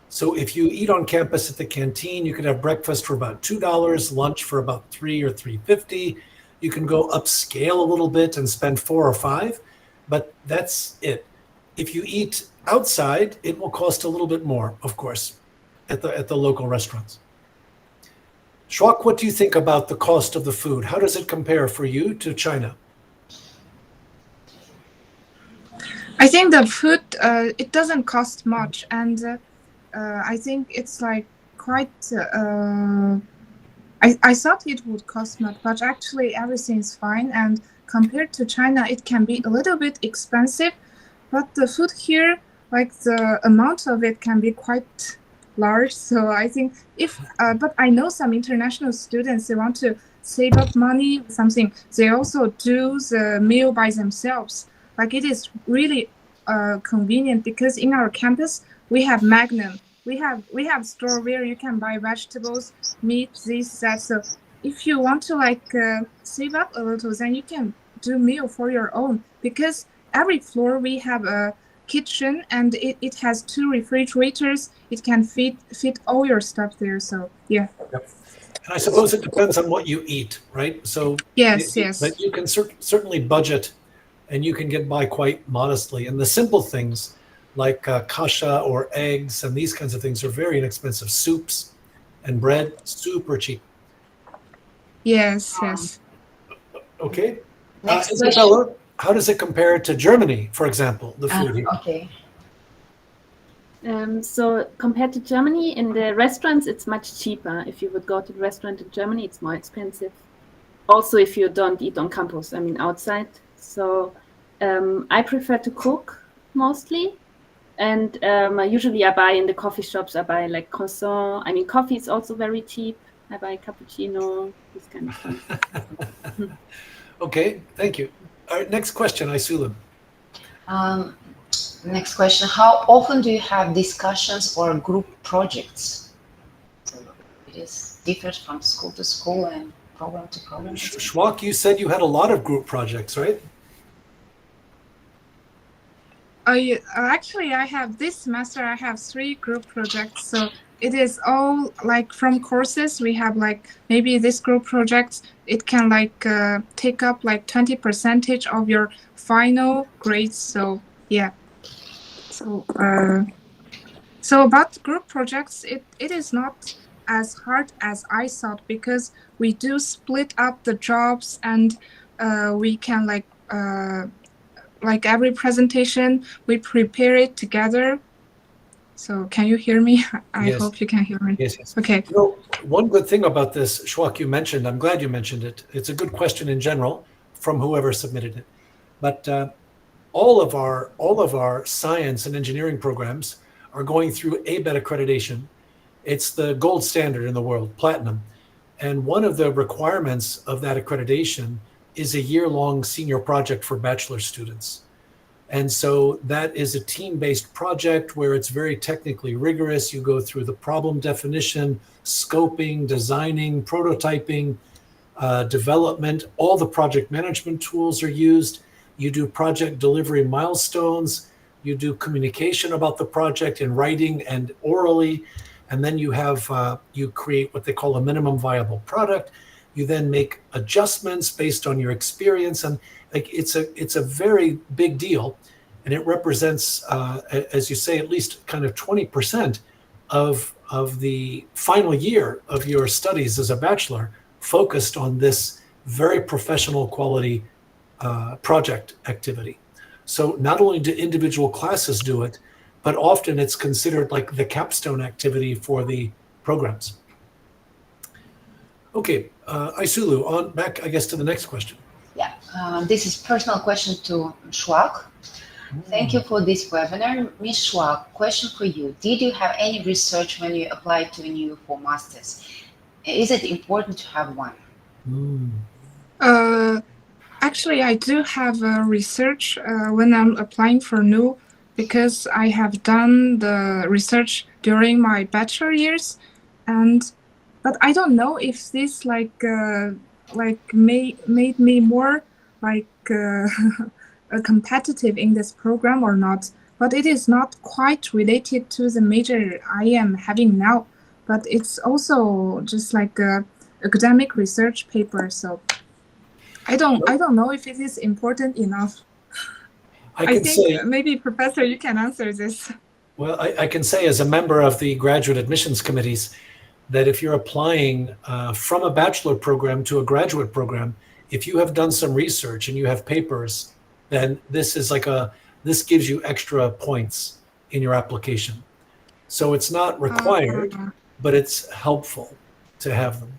So if you eat on campus at the canteen, you could have breakfast for about $2, lunch for about $3 or $3.50. You can go upscale a little bit and spend $4 or $5, but that's it. If you eat outside, it will cost a little bit more, of course, at the local restaurants. Suake, what do you think about the cost of the food? How does it compare for you to China? I think the food it doesn't cost much, and I think it's like quite. I thought it would cost much, but actually everything's fine. And compared to China, it can be a little bit expensive, but the food here, like the amount of it, can be quite large. So I think but I know some international students, they want to save up money, something. They also do the meal by themselves. Like it is really convenient because in our campus we have Magnum. We have store where you can buy vegetables, meat, this, that. So if you want to like save up a little, then you can do meal for your own, because every floor we have a kitchen and it has 2 refrigerators. It can fit all your stuff there. So yeah. Yep. And I suppose it depends on what you eat, right? So yes. But you can certainly budget, and you can get by quite modestly. And the simple things like kasha or eggs and these kinds of things are very inexpensive. Soups and bread, super cheap. Yes. Okay. Next Isabella, how does it compare to Germany, for example, the food here? Okay. So compared to Germany, in the restaurants, it's much cheaper. If you would go to the restaurant in Germany, it's more expensive. Also, if you don't eat on campus, I mean outside. So I prefer to cook mostly. And usually I buy in the coffee shops, I buy like croissant. I mean, coffee is also very cheap. I buy cappuccino, this kind of stuff. Okay, thank you. All right, next question, Isula. Next question. How often do you have discussions or group projects? So it is different from school to school and program to program. Suake, you said you had a lot of group projects, right? Actually, I have this semester, I have 3 group projects. So it is all like from courses. We have like maybe this group project, it can like take up like 20% of your final grades. So yeah. So about group projects, it is not as hard as I thought, because we do split up the jobs, and we can like every presentation, we prepare it together. So can you hear me? I Yes. hope you can hear me. Yes. Okay. You know, one good thing about this, Suake, you mentioned, I'm glad you mentioned it. It's a good question in general from whoever submitted it. But all of our science and engineering programs are going through ABET accreditation. It's the gold standard in the world, platinum. And one of the requirements of that accreditation is a year-long senior project for bachelor students. And so that is a team-based project where it's very technically rigorous. You go through the problem definition, scoping, designing, prototyping, development. All the project management tools are used. You do project delivery milestones. You do communication about the project in writing and orally. And then you have, you create what they call a minimum viable product. You then make adjustments based on your experience, and like it's a very big deal, and it represents, as you say, at least kind of 20% of the final year of your studies as a bachelor focused on this very professional quality project activity. So not only do individual classes do it, but often it's considered like the capstone activity for the programs. Okay, Isulu, on back, I guess, to the next question. Yeah, this is personal question to Suake. Thank you for this webinar. Ms. Suake, question for you. Did you have any research when you applied to NU for masters? Is it important to have one? Actually, I do have research when I'm applying for NU, because I have done the research during my bachelor years, but I don't know if this made me more competitive in this program or not. But it is not quite related to the major I am having now. But it's also just like a academic research paper. So I don't know if it is important enough. I think maybe Professor, you can answer this. Well, I can say as a member of the graduate admissions committees that if you're applying from a bachelor program to a graduate program, if you have done some research and you have papers, then this gives you extra points in your application. So it's not required, but it's helpful to have them.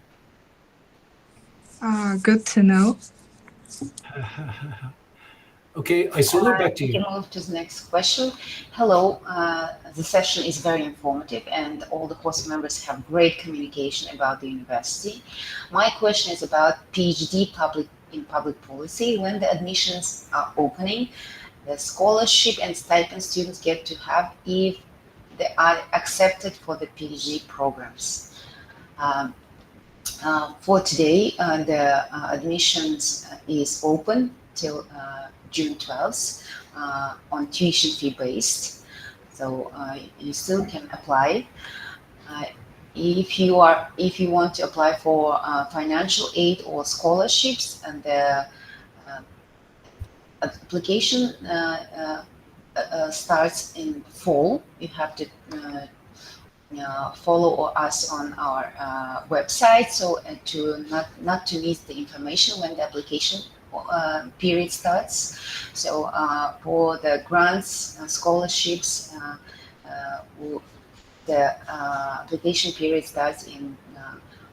Good to know. Okay, Isulu, back to you. We can move to the next question. Hello, the session is very informative and all the host members have great communication about the university. My question is about PhD in public policy. When the admissions are opening, the scholarship and stipend students get to have if they are accepted for the PhD programs. For today, the admissions is open till June 12th on tuition fee based. So you still can apply. If you want to apply for financial aid or scholarships, and the application starts in fall, you have to follow us on our website, so to not to miss the information when the application period starts. So for the grants, scholarships, the application period starts in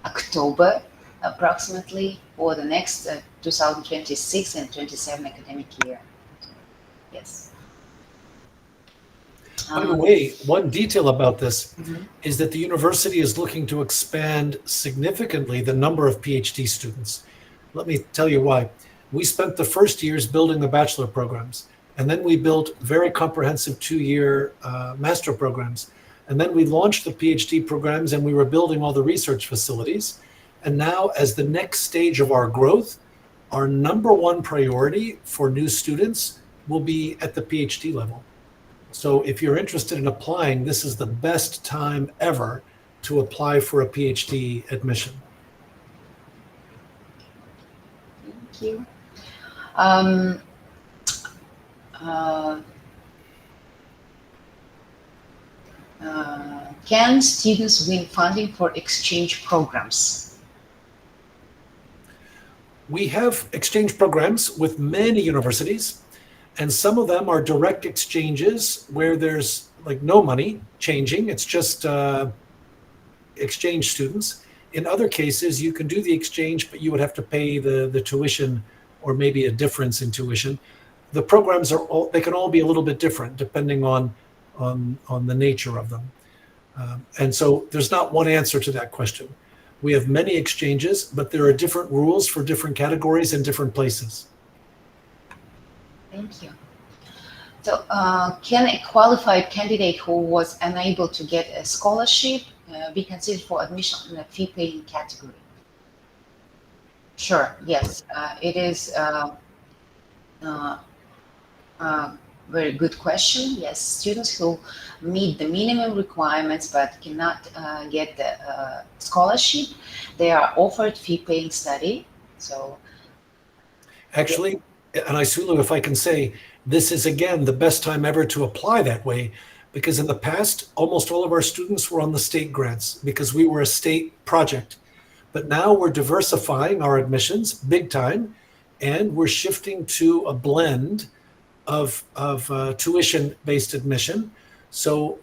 October approximately for the next 2026 and 27 academic year. Yes. By the way, one detail about this is that the university is looking to expand significantly the number of PhD students. Let me tell you why. We spent the first years building the bachelor programs, and then we built very comprehensive 2-year master programs. And then we launched the PhD programs and we were building all the research facilities. And now, as the next stage of our growth, our number one priority for new students will be at the PhD level. So if you're interested in applying, this is the best time ever to apply for a PhD admission. Thank you. Can students win funding for exchange programs? We have exchange programs with many universities, and some of them are direct exchanges where there's like no money changing. It's just exchange students. In other cases, you can do the exchange, but you would have to pay the tuition or maybe a difference in tuition. The programs they can all be a little bit different depending on the nature of them. And so there's not one answer to that question. We have many exchanges, but there are different rules for different categories in different places. Thank you. So can a qualified candidate who was unable to get a scholarship be considered for admission in a fee-paying category? Sure, yes. It is very good question. Yes, students who meet the minimum requirements but cannot get the scholarship, they are offered fee-paying study. So, actually, and Isulu, if I can say, this is again the best time ever to apply that way, because in the past, almost all of our students were on the state grants because we were a state project. But now we're diversifying our admissions big time, and we're shifting to a blend of tuition-based admission. So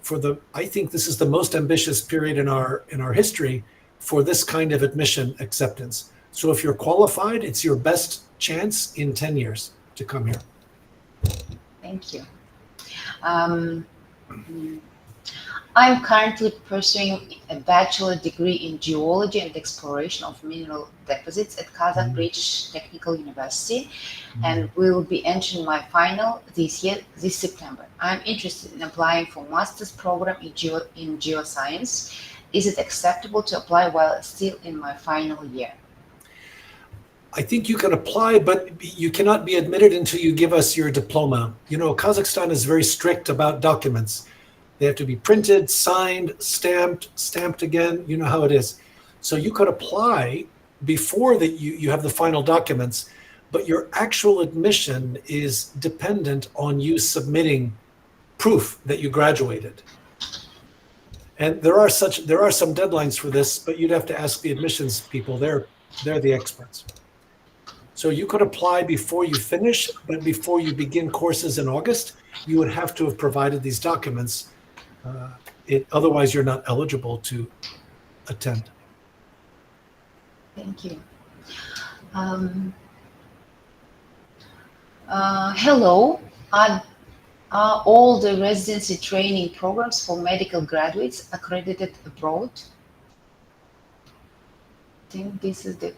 I think this is the most ambitious period in our history for this kind of admission acceptance. So if you're qualified, it's your best chance in 10 years to come here. I'm currently pursuing a bachelor degree in geology and exploration of mineral deposits at Kazakh British Technical University, and will be entering my final this September. I'm interested in applying for master's program in geoscience. Is it acceptable to apply while still in my final year? I think you can apply, but you cannot be admitted until you give us your diploma. You know, Kazakhstan is very strict about documents. They have to be printed, signed, stamped again. You know how it is. So you could apply before that you have the final documents, but your actual admission is dependent on you submitting proof that you graduated. And there are some deadlines for this, but you'd have to ask the admissions people. They're the experts. So you could apply before you finish, but before you begin courses in August, you would have to have provided these documents. Otherwise, you're not eligible to attend. Thank you. Hello. Are all the residency training programs for medical graduates accredited abroad? I think this is the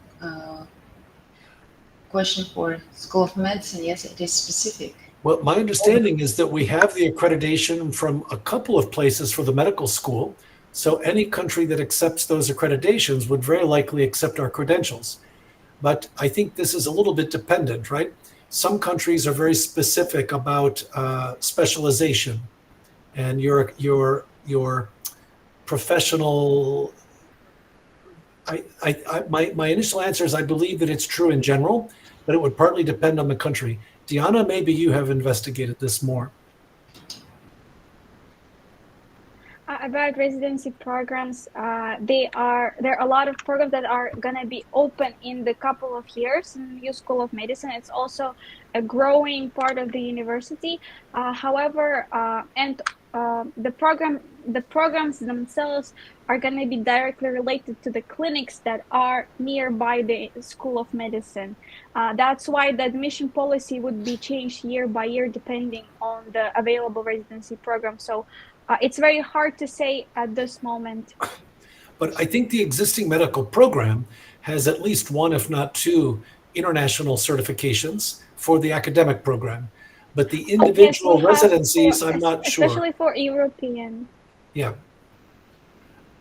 question for School of Medicine. Yes, it is specific. Well, my understanding is that we have the accreditation from a couple of places for the medical school. So any country that accepts those accreditations would very likely accept our credentials. But I think this is a little bit dependent, right? Some countries are very specific about specialization and your professional. My initial answer is I believe that it's true in general, but it would partly depend on the country. Diana, maybe you have investigated this more. About residency programs, there are a lot of programs that are going to be open in the couple of years in the new School of Medicine. It's also a growing part of the university. However, the programs themselves are going to be directly related to the clinics that are nearby the School of Medicine. That's why the admission policy would be changed year by year depending on the available residency program. So it's very hard to say at this moment. But I think the existing medical program has at least one, if not two, international certifications for the academic program. But the individual residencies, I'm not sure. Especially for European. Yeah.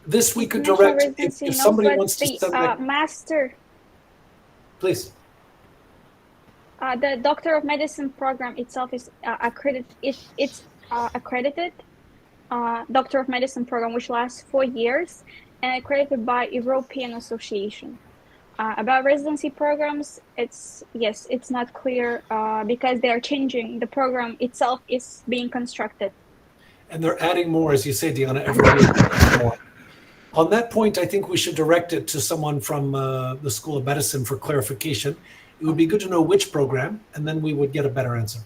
This we could direct if somebody wants to send that. Master. Please. The Doctor of Medicine program itself is accredited. It's accredited. Doctor of Medicine program, which lasts 4 years, and accredited by European Association. About residency programs, it's not clear because they are changing. The program itself is being constructed. And they're adding more, as you say, Diana, every year more. On that point, I think we should direct it to someone from the School of Medicine for clarification. It would be good to know which program, and then we would get a better answer.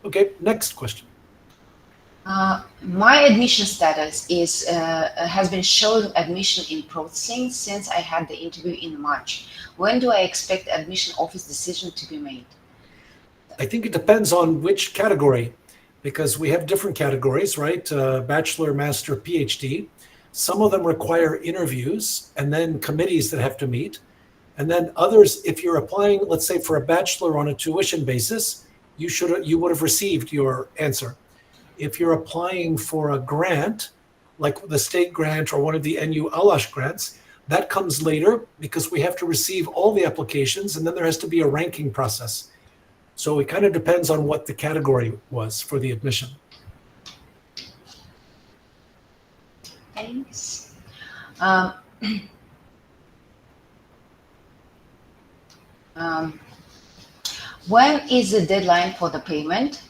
Okay, next question. My admission status has been showing admission in processing since I had the interview in March. When do I expect admission office decision to be made? I think it depends on which category, because we have different categories, right? Bachelor, master, PhD. Some of them require interviews and then committees that have to meet. And then others, if you're applying, let's say for a bachelor on a tuition basis, you would have received your answer. If you're applying for a grant, like the state grant or one of the NU Alash grants, that comes later because we have to receive all the applications and then there has to be a ranking process. So it kind of depends on what the category was for the admission. Thanks. When is the deadline for the payment?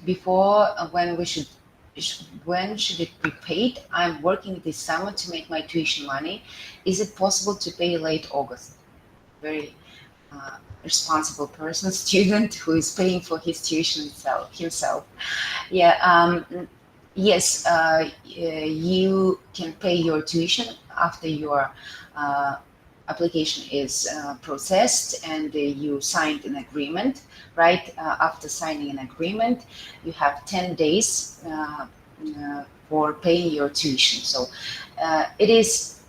When should it be paid? I'm working this summer to make my tuition money. Is it possible to pay late August? Very responsible person, student who is paying for his tuition himself. Yeah. Yes, you can pay your tuition after your application is processed and you signed an agreement, right? After signing an agreement, you have 10 days for paying your tuition. So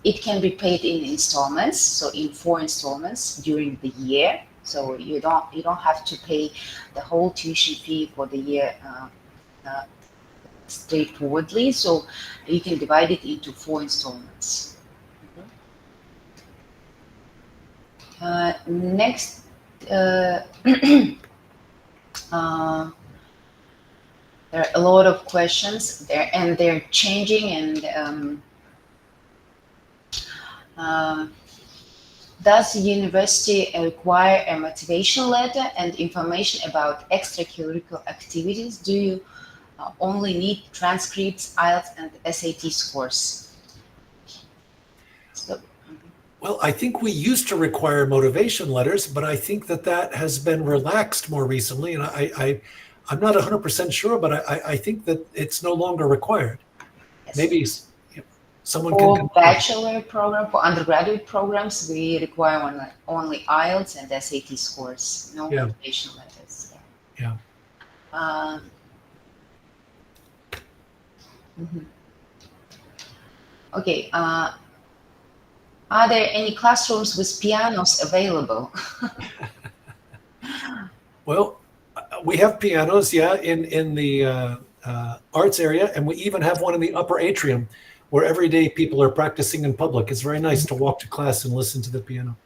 it can be paid in installments, so in 4 installments during the year. So you don't have to pay the whole tuition fee for the year straightforwardly. So you can divide it into 4 installments. Next, there are a lot of questions there, and they're changing. And does the university require a motivation letter and information about extracurricular activities? Do you only need transcripts, IELTS, and SAT scores? So, Well, I think we used to require motivation letters, but I think that has been relaxed more recently. And I'm not 100% sure, but I think that it's no longer required. yes. Maybe someone For can. bachelor program, for undergraduate programs, we require only IELTS and SAT scores, no motivation letters. Yeah. Okay. Are there any classrooms with pianos available? Well, we have pianos, in the arts area, and we even have one in the upper atrium where every day people are practicing in public. It's very nice to walk to class and listen to the piano.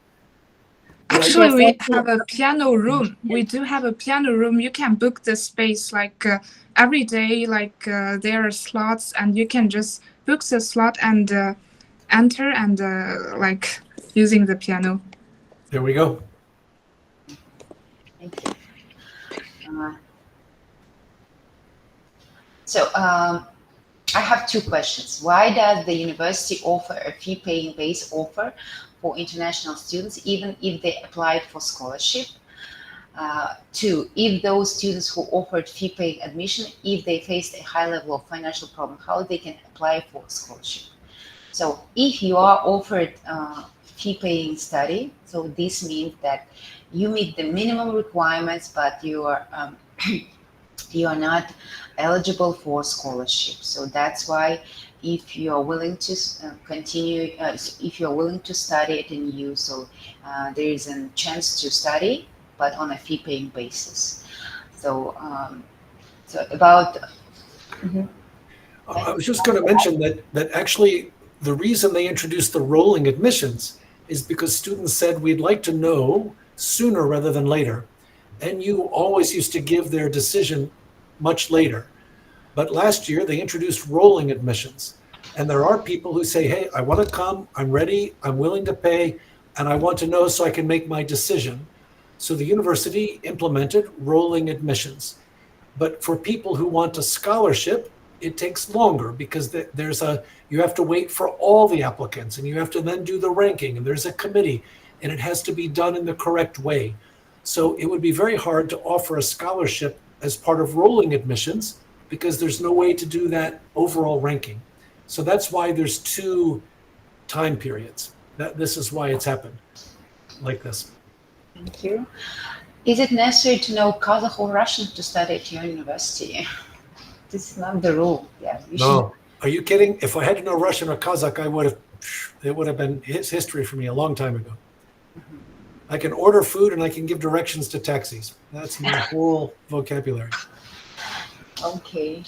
Actually, we have a piano room. We do have a piano room. You can book the space like every day, like there are slots, and you can just book the slot and enter and like using the piano. There we go. Thank you. So I have 2 questions. Why does the university offer a fee-paying base offer for international students, even if they applied for scholarship? 2, if those students who offered fee-paying admission, if they faced a high level of financial problem, how they can apply for scholarship? So if you are offered fee-paying study, so this means that you meet the minimum requirements, but you are not eligible for scholarship. So that's why if you are willing to continue, if you are willing to study at NU, so there is a chance to study, but on a fee-paying basis. So, about. I was just going to mention that actually the reason they introduced the rolling admissions is because students said we'd like to know sooner rather than later. And you always used to give their decision much later. But last year they introduced rolling admissions. And there are people who say, hey, I want to come, I'm ready, I'm willing to pay, and I want to know so I can make my decision. So the university implemented rolling admissions. But for people who want a scholarship, it takes longer because you have to wait for all the applicants, and you have to then do the ranking, and there's a committee, and it has to be done in the correct way. So it would be very hard to offer a scholarship as part of rolling admissions because there's no way to do that overall ranking. So that's why there's 2 time periods. This is why it's happened like this. Thank you. Is it necessary to know Kazakh or Russian to study at your university? This is not the rule. Yeah. No. Are you kidding? If I had to know Russian or Kazakh, it would have been history for me a long time ago. I can order food and I can give directions to taxis. That's my whole vocabulary. Okay.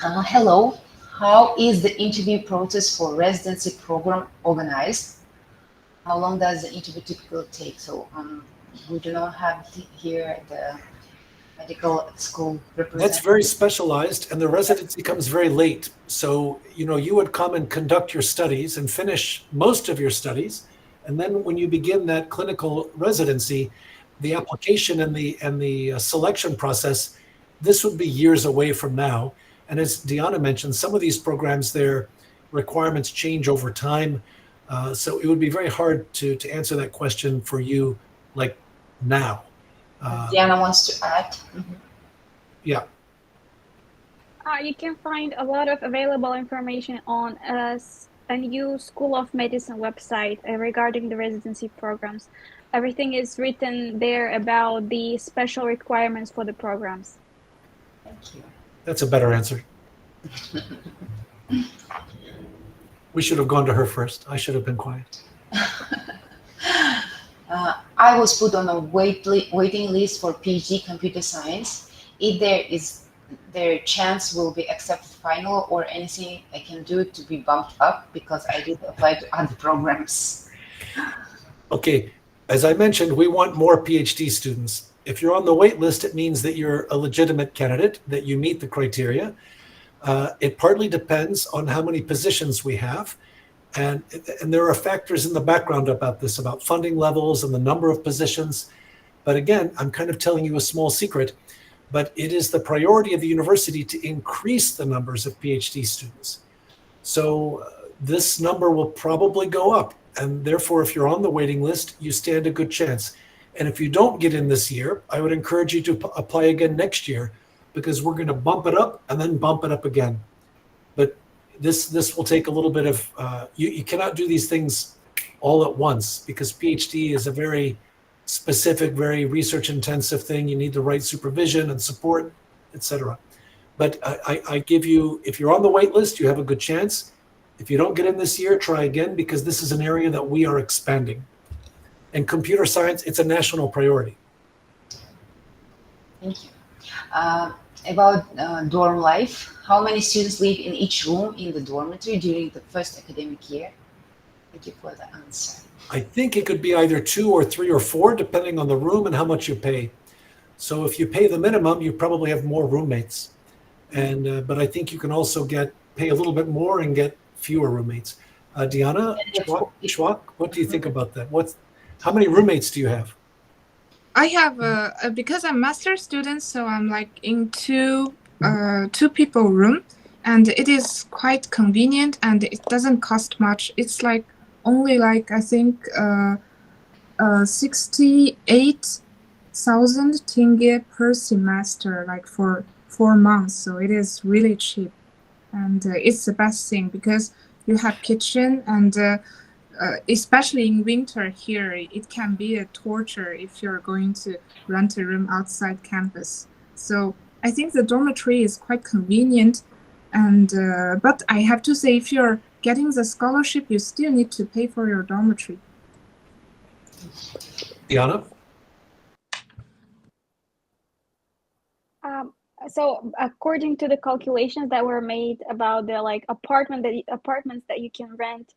Hello. How is the interview process for residency program organized? How long does the interview typically take? So we do not have here the medical school representative. That's very specialized, and the residency comes very late. So, you would come and conduct your studies and finish most of your studies. And then when you begin that clinical residency, the application and the selection process, this would be years away from now. And as Diana mentioned, some of these programs, their requirements change over time. So it would be very hard to answer that question for you like now. Diana wants to add. Yeah. You can find a lot of available information on a new School of Medicine website regarding the residency programs. Everything is written there about the special requirements for the programs. Thank you. That's a better answer. We should have gone to her first. I should have been quiet. I was put on a waiting list for PhD computer science. If there chance will be accepted final or anything I can do to be bumped up, because I did apply to other programs. Okay, as I mentioned, we want more PhD students. If you're on the wait list, it means that you're a legitimate candidate, that you meet the criteria. It partly depends on how many positions we have. And there are factors in the background about this, about funding levels and the number of positions. But again, I'm kind of telling you a small secret, but it is the priority of the university to increase the numbers of PhD students. So this number will probably go up. And therefore, if you're on the waiting list, you stand a good chance. And if you don't get in this year, I would encourage you to apply again next year, because we're going to bump it up and then bump it up again. But this will take a little bit of, you cannot do these things all at once, because PhD is a very specific, very research intensive thing. You need the right supervision and support, etc. But I give you, if you're on the wait list, you have a good chance. If you don't get in this year, try again, because this is an area that we are expanding. And computer science, it's a national priority. Thank you. About dorm life, how many students live in each room in the dormitory during the first academic year? Thank you for the answer. I think it could be either 2 or 3 or 4, depending on the room and how much you pay. So if you pay the minimum, you probably have more roommates. And but I think you can also pay a little bit more and get fewer roommates. Diana, Suake, what do you think about that? How many roommates do you have? I have because I'm master student, so I'm like in two people room, and it is quite convenient and it doesn't cost much. It's like only like I think 68,000 tenge per semester, like for 4 months. So it is really cheap, and it's the best thing because you have kitchen and. Especially in winter here, it can be a torture if you're going to rent a room outside campus. So I think the dormitory is quite convenient. And but I have to say, if you're getting the scholarship, you still need to pay for your dormitory. Diana? So according to the calculations that were made about the apartments that you can rent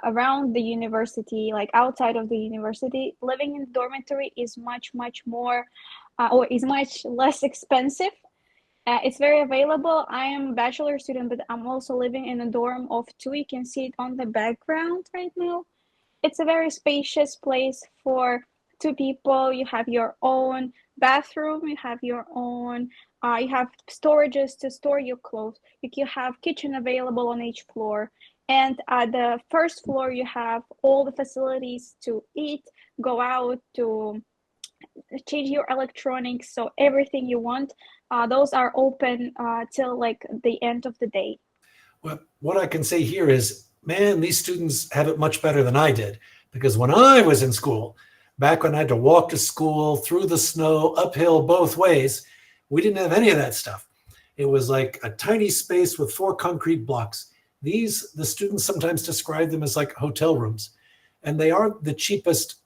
around the university, like outside of the university, living in dormitory is much more or is much less expensive. It's very available. I am a bachelor student, but I'm also living in a dorm of 2. You can see it on the background right now. It's a very spacious place for 2 people. You have your own bathroom, you have your own you have storages to store your clothes. You have kitchen available on each floor. And at the first floor, you have all the facilities to eat, go out, to change your electronics. So everything you want, those are open till like the end of the day. Well, what I can say here is, man, these students have it much better than I did. Because when I was in school, back when I had to walk to school through the snow, uphill both ways, we didn't have any of that stuff. It was like a tiny space with 4 concrete blocks. The students sometimes describe them as like hotel rooms, and they are the cheapest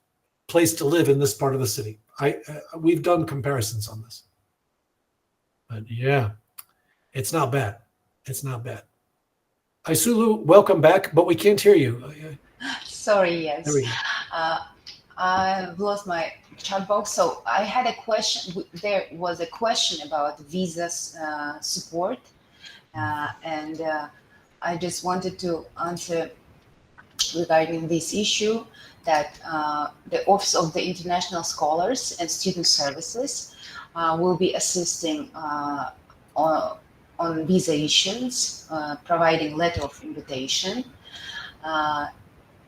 place to live in this part of the city. We've done comparisons on this, but yeah, it's not bad. It's not bad. Isulu, welcome back, but we can't hear you. Sorry, yes. There we go. I've lost my chat box. So I had a question. There was a question about visa support, and I just wanted to answer regarding this issue that the Office of the International Scholars and Student Services will be assisting on visa issues, providing letter of invitation.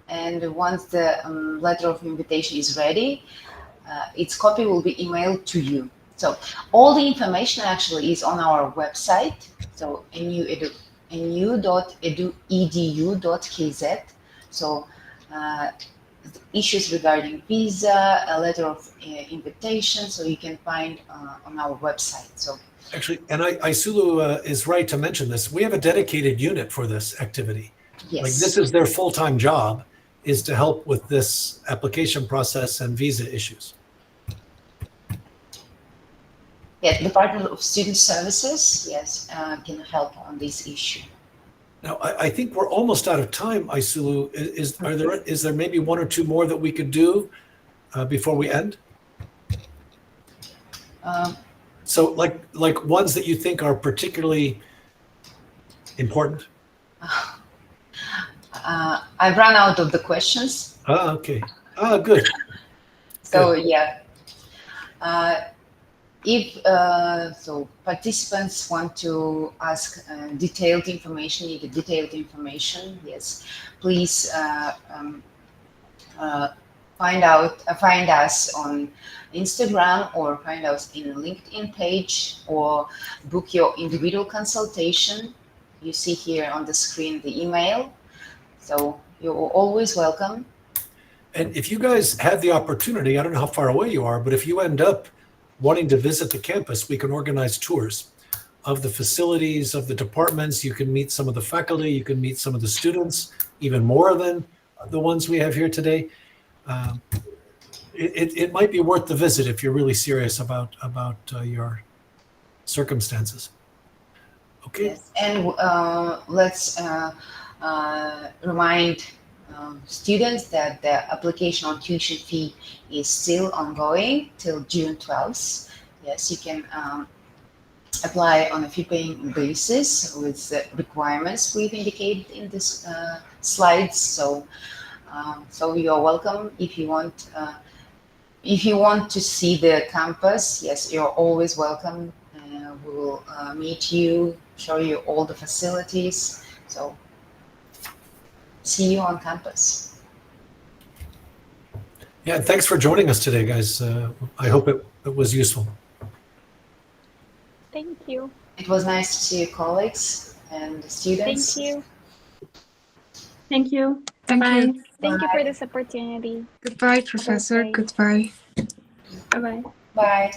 And once the letter of invitation is ready, its copy will be emailed to you. So all the information actually is on our website. So nu.edu.kz. So issues regarding visa, a letter of invitation, so you can find on our website. So Actually, and Isulu is right to mention this. We have a dedicated unit for this activity. yes, Like this is their full-time job, is to help with this application process and visa issues. yeah, the Department of Student Services, yes, can help on this issue. Now, I think we're almost out of time, Isulu. Is there maybe one or two more that we could do before we end? So like ones that you think are particularly important? I've run out of the questions. Okay. Good. So yeah, if so participants want to ask detailed information, need detailed information, yes, please find us on Instagram or find us in LinkedIn page or book your individual consultation. You see here on the screen the email. So you're always welcome. And if you guys have the opportunity, I don't know how far away you are, but if you end up wanting to visit the campus, we can organize tours of the facilities, of the departments. You can meet some of the faculty, you can meet some of the students, even more than the ones we have here today. It might be worth the visit if you're really serious about your circumstances. Okay. Yes. And let's remind students that the application on tuition fee is still ongoing till June 12th. Yes, you can apply on a fee-paying basis with the requirements we've indicated in this slides. So, so you're welcome if you want. If you want to see the campus, yes, you're always welcome. We will meet you, show you all the facilities. So, see you on campus. Yeah, thanks for joining us today, guys. I hope it was useful. Thank you. It was nice to see your colleagues and students. Thank you. Thank you. Thank Bye. you. Thank you for this opportunity. Goodbye, Professor. Okay. Goodbye. Bye-bye. Bye.